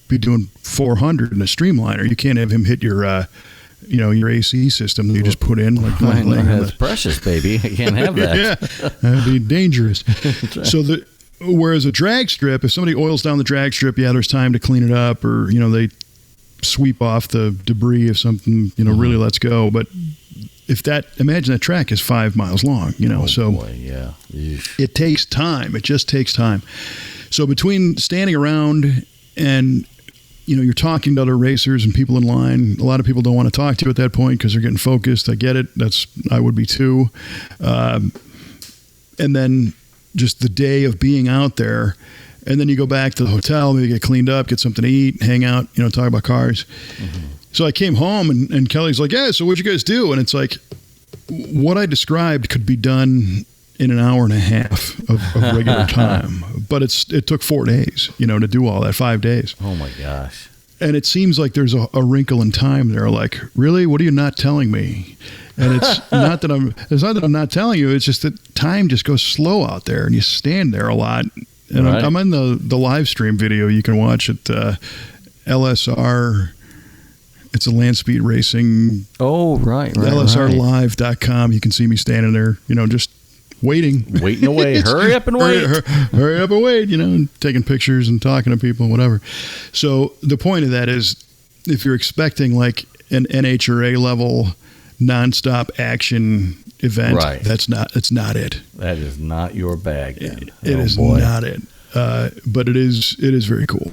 be doing 400 in a streamliner. You can't have him hit your AC system that you just put in. That's precious, baby. I can't have that. Yeah, that'd be dangerous. Right. So whereas a drag strip, if somebody oils down the drag strip, there's time to clean it up, or they sweep off the debris if something, really lets go. But imagine that track is 5 miles long, Boy, yeah. Eesh. It takes time. It just takes time. So between standing around and, you're talking to other racers and people in line, a lot of people don't want to talk to you at that point because they're getting focused. I get it. I would be too. And then just the day of being out there, and then you go back to the hotel, maybe get cleaned up, get something to eat, hang out, talk about cars. Mm-hmm. So I came home and Kelly's like, yeah, so what'd you guys do? And it's like, what I described could be done in an hour and a half of regular time. But it took 4 days, to do all that, 5 days. Oh my gosh. And it seems like there's a wrinkle in time there. Like, really? What are you not telling me? And it's not that I'm not telling you. It's just that time just goes slow out there and you stand there a lot. And right. I'm in the live stream video you can watch at LSR. It's a land speed racing. Oh, right. LSRlive.com. You can see me standing there, just waiting away. Hurry up and wait. Hurry up and wait, taking pictures and talking to people and whatever. So the point of that is if you're expecting like an NHRA level nonstop action event, right. It's not it. That is not your bag. Then. It is not it. But it is very cool.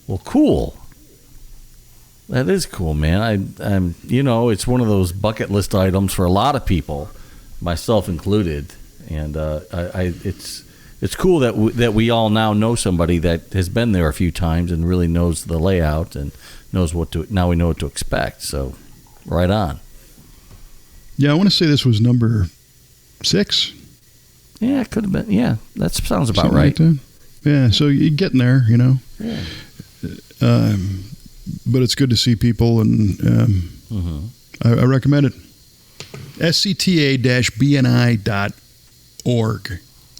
Well, cool. That is cool, man. I'm it's one of those bucket list items for a lot of people, myself included, and it's cool that we all now know somebody that has been there a few times and really knows the layout and knows now we know what to expect. So, right on. Yeah, I want to say this was number 6. Yeah, it could have been. Yeah, that sounds about something right. Like yeah, so you're getting there, Yeah. But it's good to see people, and I recommend it. scta-bni.org,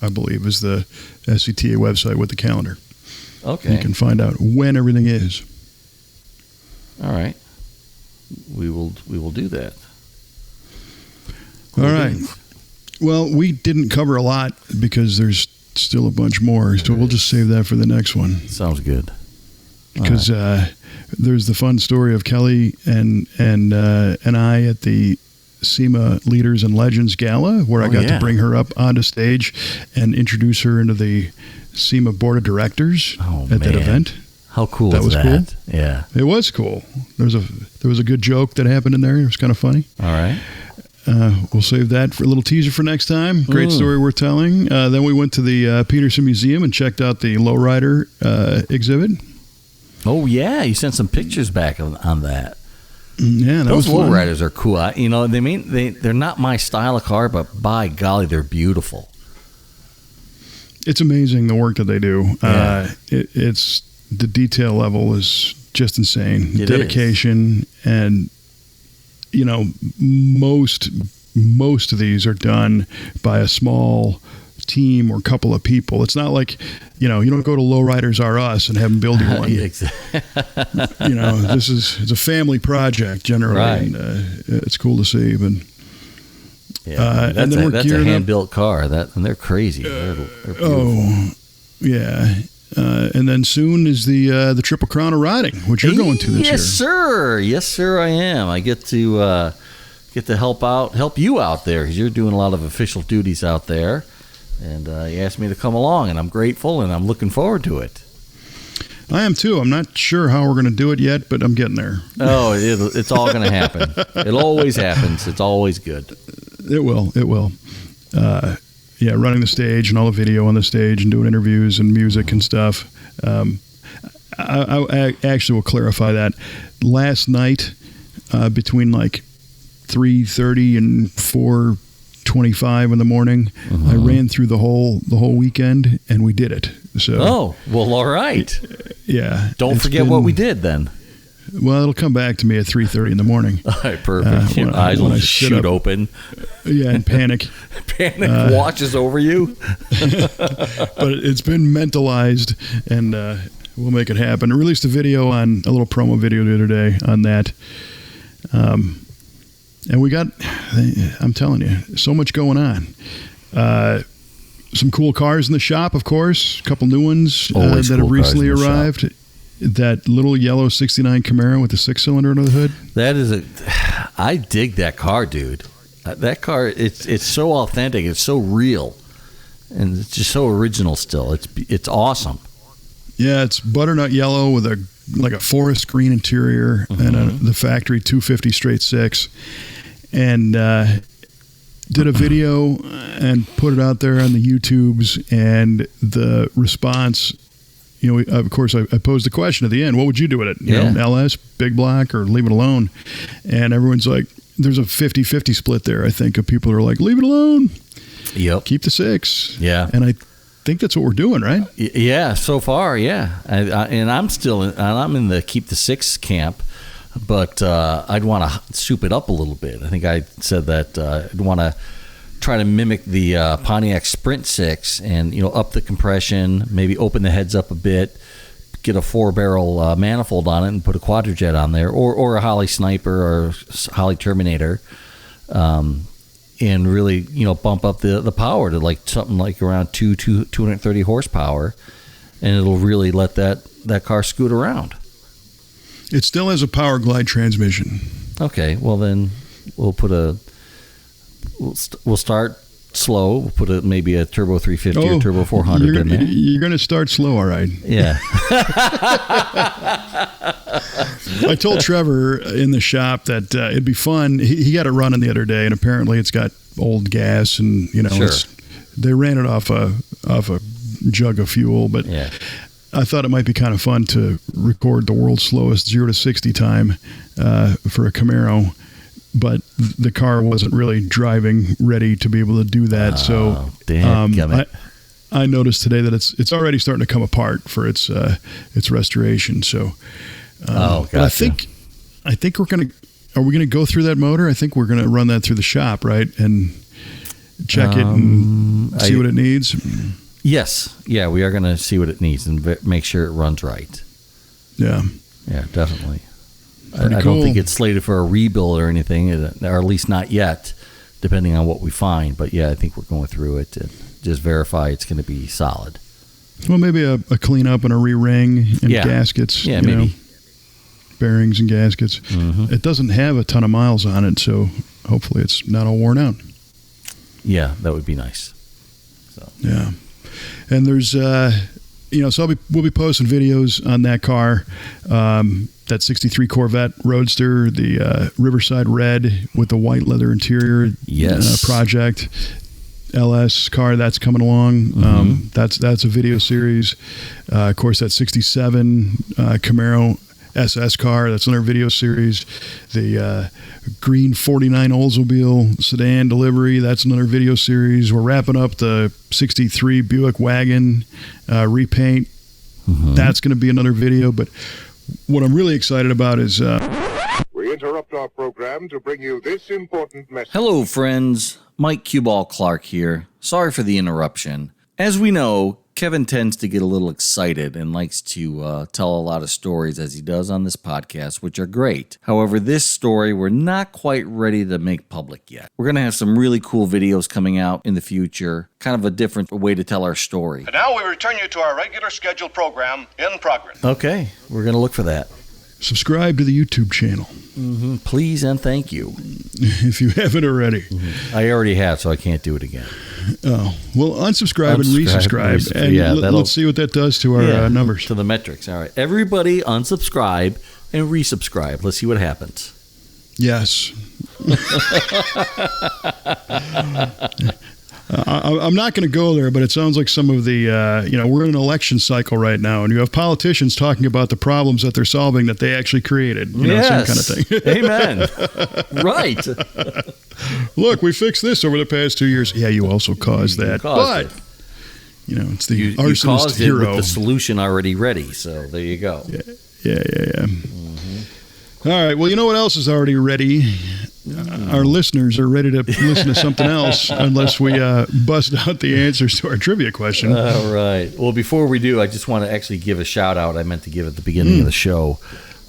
I believe, is the SCTA website with the calendar. Okay. You can find out when everything is. All right. We will do that. Cool. All right. Well, we didn't cover a lot because there's still a bunch more, so we'll just save that for the next one. Sounds good. Because there's the fun story of Kelly and I at the SEMA Leaders and Legends Gala, where I got to bring her up onto stage and introduce her into the SEMA Board of Directors at that event. How cool that was that? Cool? Yeah. It was cool. There was a good joke that happened in there. It was kind of funny. All right. We'll save that for a little teaser for next time. Great story worth telling. Then we went to the Peterson Museum and checked out the lowrider exhibit. Oh, yeah. You sent some pictures back on that. Yeah, those lowriders are cool. They're not my style of car, but by golly, they're beautiful. It's amazing the work that they do. Yeah. It's the detail level is just insane. It Dedication is. And most of these are done by a small team or couple of people. It's not like you don't go to Lowriders R Us and have them build you one. It's a family project generally, right. And it's cool to see. But and then that's a hand-built car. And they're crazy. They're beautiful. Yeah. And then soon is the Triple Crown of Riding, which you're going to this year. Yes, sir, I am. I get to help you out there because you're doing a lot of official duties out there. And he asked me to come along, and I'm grateful, and I'm looking forward to it. I am too. I'm not sure how we're going to do it yet, but I'm getting there. Oh, it's all going to happen. It always happens. It's always good. It will. Running the stage and all the video on the stage and doing interviews and music and stuff. I actually will clarify that. Last night, between like 3:30 and 4:25 in the morning, I ran through the whole weekend, and we did it. So, all right. Yeah. Don't forget what we did then. Well, it'll come back to me at 3:30 in the morning. All right, perfect. Your eyes will just shoot open. Yeah, and panic. Panic washes over you. But it's been mentalized, and we'll make it happen. I released a little promo video the other day on that. And we got, I'm telling you, so much going on. Some cool cars in the shop, of course. A couple new ones that have recently arrived. that little yellow 69 Camaro with the 6-cylinder under the hood? I dig that car, dude. That car, it's so authentic. It's so real. And it's just so original still. It's awesome. Yeah, it's butternut yellow with a forest green interior and the factory 250 straight six. And did a video and put it out there on the YouTubes, and the response, of course, I posed the question at the end, what would you do with it? You know, LS, big block, or leave it alone? And everyone's like, there's a 50-50 split there, I think, of people who are like, leave it alone. Yep. Keep the 6. Yeah. And I think that's what we're doing, right? Yeah, so far, yeah. And I'm in the keep the 6 camp, but I'd want to soup it up a little bit. I think I said that I'd want to try to mimic the Pontiac Sprint 6 and, up the compression, maybe open the heads up a bit, get a 4-barrel manifold on it and put a quadrijet on there, or a Holly Sniper or Holly Terminator, and really, bump up the power to like something like around 230 horsepower, and it'll really let that car scoot around. It still has a power glide transmission. Okay, well then we'll start slow. We'll put maybe a turbo 350 or turbo 400 in there. You're going to start slow, all right. Yeah. I told Trevor in the shop that it'd be fun. He got it running the other day, and apparently it's got old gas, and sure. They ran it off a jug of fuel. But yeah. I thought it might be kind of fun to record the world's slowest 0 to 60 time for a Camaro. But the car wasn't really driving ready to be able to do that. I noticed today that it's already starting to come apart for its restoration. So, gotcha. But I think we're gonna go through that motor? I think we're gonna run that through the shop, right, and check it and see what it needs. Yes, yeah, we are gonna see what it needs and make sure it runs right. Yeah, definitely. I don't think it's slated for a rebuild or anything, or at least not yet, depending on what we find. But yeah, I think we're going through it to just verify it's going to be solid. Well, maybe a cleanup and a re-ring and gaskets. Yeah, maybe. Bearings and gaskets. Mm-hmm. It doesn't have a ton of miles on it, so hopefully it's not all worn out. Yeah, that would be nice. So. Yeah. And there's, so we'll be posting videos on that car. That 63 Corvette Roadster, the Riverside Red with the white leather interior project. LS car that's coming along. Mm-hmm. That's a video series. Of course, that 67 Camaro SS car, that's another video series. The green 49 Oldsmobile sedan delivery, that's another video series. We're wrapping up the 63 Buick wagon repaint. Mm-hmm. That's going to be another video. But what I'm really excited about is... We interrupt our program to bring you this important message. Hello, friends. Mike Cueball Clarke here. Sorry for the interruption. As we know, Kevin tends to get a little excited and likes to tell a lot of stories, as he does on this podcast, which are great. However, this story we're not quite ready to make public yet. We're going to have some really cool videos coming out in the future, kind of a different way to tell our story. And now we return you to our regular scheduled program in progress. Okay, we're going to look for that. Subscribe to the YouTube channel. Mm-hmm. Please and thank you. If you haven't already. Mm-hmm. I already have, so I can't do it again. Oh, well, unsubscribe and resubscribe. And let's see what that does to our numbers. To the metrics. All right. Everybody unsubscribe and resubscribe. Let's see what happens. Yes. I'm not going to go there, but it sounds like some of the, we're in an election cycle right now, and you have politicians talking about the problems that they're solving that they actually created. Same kind of thing. Amen. Right. Look, we fixed this over the past 2 years. Yeah, you also caused that. It's the arsonist you caused hero. It with the solution already ready, so there you go. Yeah. Mm-hmm. All right, well, you know what else is already ready? Our listeners are ready to listen to something else unless we bust out the answers to our trivia question. All right. Well, before we do, I just want to actually give a shout out I meant to give at the beginning of the show.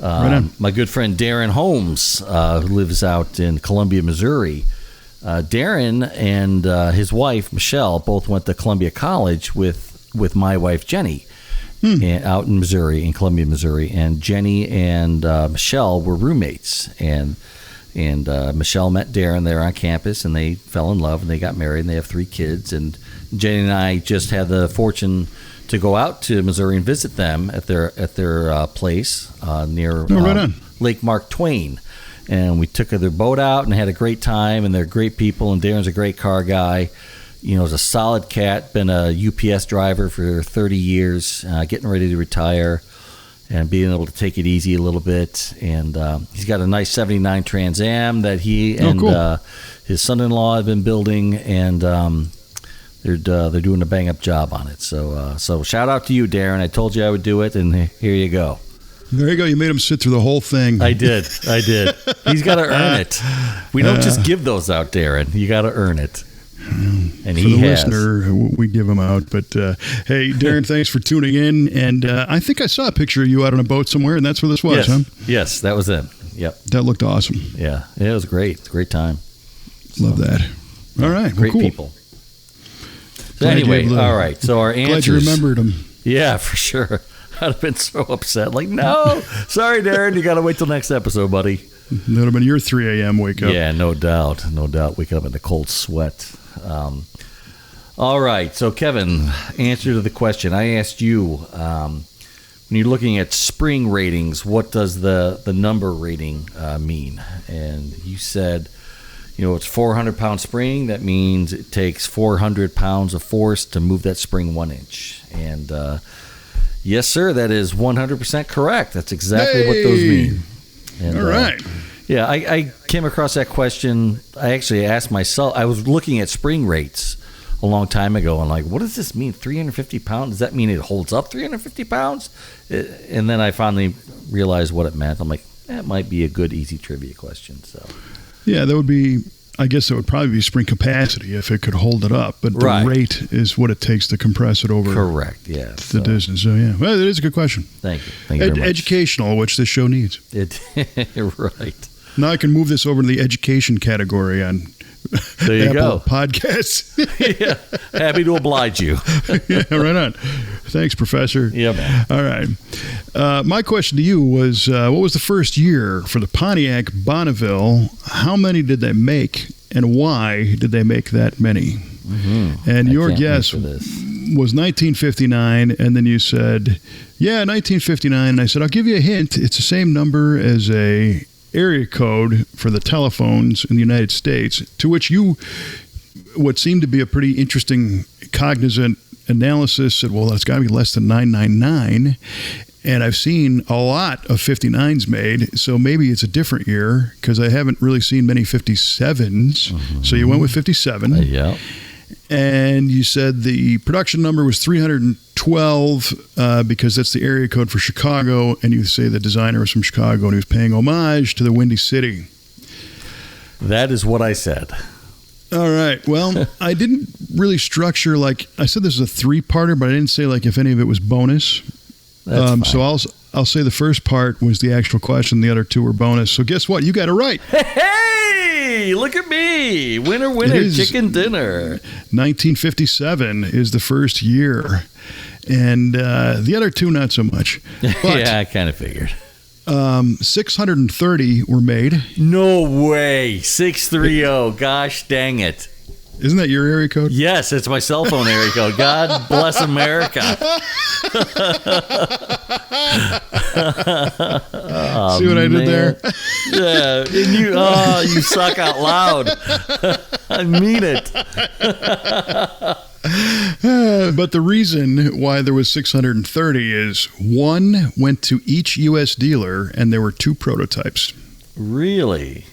Right on. My good friend Darren Holmes, who lives out in Columbia, Missouri. Darren and his wife, Michelle, both went to Columbia College with my wife, Jenny. out in Missouri, in Columbia, Missouri. And Jenny and Michelle were roommates. And Michelle met Darren there on campus, and they fell in love, and they got married, and they have 3 kids. And Jenny and I just had the fortune to go out to Missouri and visit them at their place near Lake Mark Twain. And we took their boat out and had a great time, and they're great people, and Darren's a great car guy. You know, he's a solid cat, been a UPS driver for 30 years, getting ready to retire and being able to take it easy a little bit. And he's got a nice 79 Trans Am that he and his son-in-law have been building, and they're doing a bang-up job on it. So shout out to you, Darren. I told you I would do it, and here you go. There you go. You made him sit through the whole thing. I did. He's got to earn it. We don't just give those out, Darren. You got to earn it. And for the listener, we give them out. But hey, Darren, thanks for tuning in. And I think I saw a picture of you out on a boat somewhere, and that's where this was, huh? Yes, that was it. Yep. That looked awesome. Yeah, it was great. It's a great time. Love that. All right. Great cool. people. So anyway, all right. So our answers. Glad you remembered them. Yeah, for sure. I'd have been so upset. Like, no, sorry, Darren. You got to wait till next episode, buddy. That would have been your 3 a.m. wake up. Yeah, no doubt. Wake up in a cold sweat. All right. So, Kevin, answer to the question. I asked you, when you're looking at spring ratings, what does the number rating mean? And you said, you know, it's 400-pound spring. That means it takes 400 pounds of force to move that spring 1 inch. And yes, sir, that is 100% correct. That's exactly what those mean. And, all right. Yeah, I came across that question. I actually asked myself. I was looking at spring rates a long time ago, and like, what does this mean? 350 pounds? Does that mean it holds up 350 pounds? And then I finally realized what it meant. I'm like, that might be a good, easy trivia question. So, yeah, that would be. I guess it would probably be spring capacity if it could hold it up, but the rate is what it takes to compress it over. Correct. Yeah. The distance. So yeah, well, it is a good question. Thank you. Thank you very much. Educational, which this show needs. Right. Now I can move this over to the education category on there you Apple go. Podcasts. Yeah. Happy to oblige you. Yeah, right on. Thanks, Professor. Yeah, man. All right. My question to you was, what was the first year for the Pontiac Bonneville? How many did they make, and why did they make that many? Mm-hmm. And your guess was 1959, and then you said, yeah, 1959. And I said, I'll give you a hint. It's the same number as a area code for the telephones in the United States, to which you, what seemed to be a pretty interesting cognizant analysis, said, well, that's got to be less than 999. And I've seen a lot of 59s made, so maybe it's a different year, because I haven't really seen many 57s. Mm-hmm. So you went with 57. Yeah. And you said the production number was 312 because that's the area code for Chicago. And you say the designer was from Chicago and he was paying homage to the Windy City. That is what I said. All right. Well, I didn't really structure, like, I said this is a 3-parter, but I didn't say, like, if any of it was bonus. That's fine. So I'll say the first part was the actual question. The other 2 were bonus. So guess what? You got it right. Hey, look at me. Winner, chicken dinner. 1957 is the first year. And the other 2, not so much. But, yeah, I kind of figured. 630 were made. No way. 630. Gosh dang it. Isn't that your area code? Yes, it's my cell phone area code. God bless America. Oh, see what I did there? Yeah. And you suck out loud. I mean it. But the reason why there was 630 is 1 went to each U.S. dealer, and there were 2 prototypes. Really?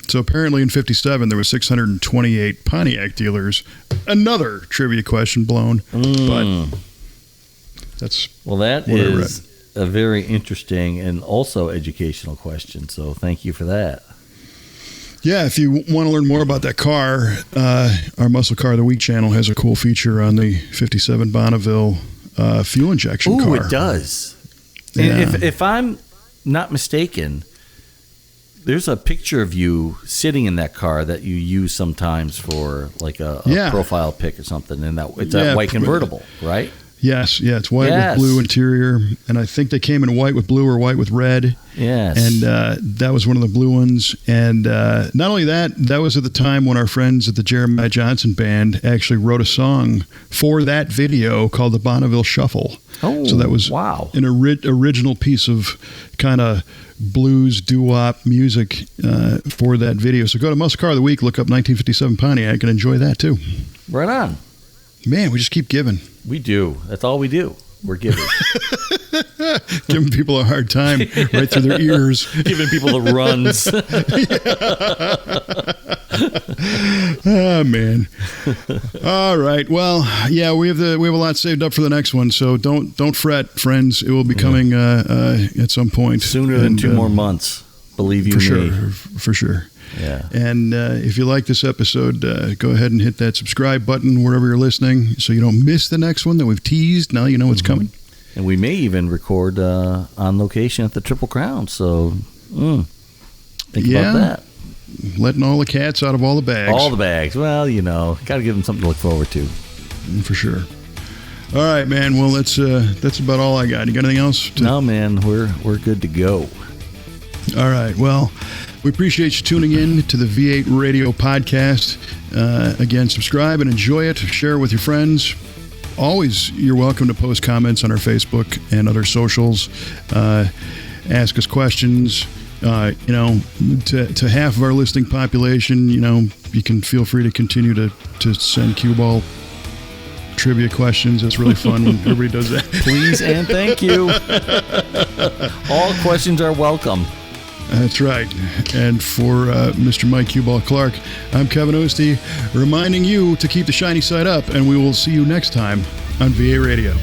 So apparently in 57, there were 628 Pontiac dealers. Another trivia question blown. But that's that is a very interesting and also educational question. So thank you for that. Yeah, if you want to learn more about that car, our Muscle Car of the Week channel has a cool feature on the 57 Bonneville fuel injection car. Oh, it does. Yeah. And if I'm not mistaken, there's a picture of you sitting in that car that you use sometimes for like a profile pic or something. And it's a white convertible, right? Yes, yeah, it's white Yes. with blue interior, and I think they came in white with blue or white with red. Yes. And that was one of the blue ones. And not only that, that was at the time when our friends at the Jeremiah Johnson Band actually wrote a song for that video called the Bonneville Shuffle. Oh, so that was wow. an original piece of kind of blues doo-wop music for that video. So go to Muscle Car of the Week, look up 1957 Pontiac, and enjoy that too. Right on. Man, we just keep giving. We do. That's all we do. We're giving. Giving people a hard time right through their ears. Giving people the runs. Oh man. All right. Well, yeah, we have a lot saved up for the next one, so don't fret, friends. It will be coming at some point. Sooner than 2 more months. Believe you for me. sure. For sure. Yeah. And if you like this episode, go ahead and hit that subscribe button wherever you're listening so you don't miss the next one that we've teased. Now you know what's coming. And we may even record on location at the Triple Crown. So think about that. Letting all the cats out of all the bags. All the bags. Well, got to give them something to look forward to. For sure. All right, man. Well, that's about all I got. You got anything else? No, man. We're good to go. All right. Well, we appreciate you tuning in to the V8 Radio Podcast. Again, subscribe and enjoy it. Share it with your friends. Always, you're welcome to post comments on our Facebook and other socials. Ask us questions. To half of our listening population, you can feel free to continue to send cue ball trivia questions. It's really fun when everybody does that. Please and thank you. All questions are welcome. That's right. And for Mr. Mike Cue Ball Clarke, I'm Kevin Oeste, reminding you to keep the shiny side up, and we will see you next time on VA Radio.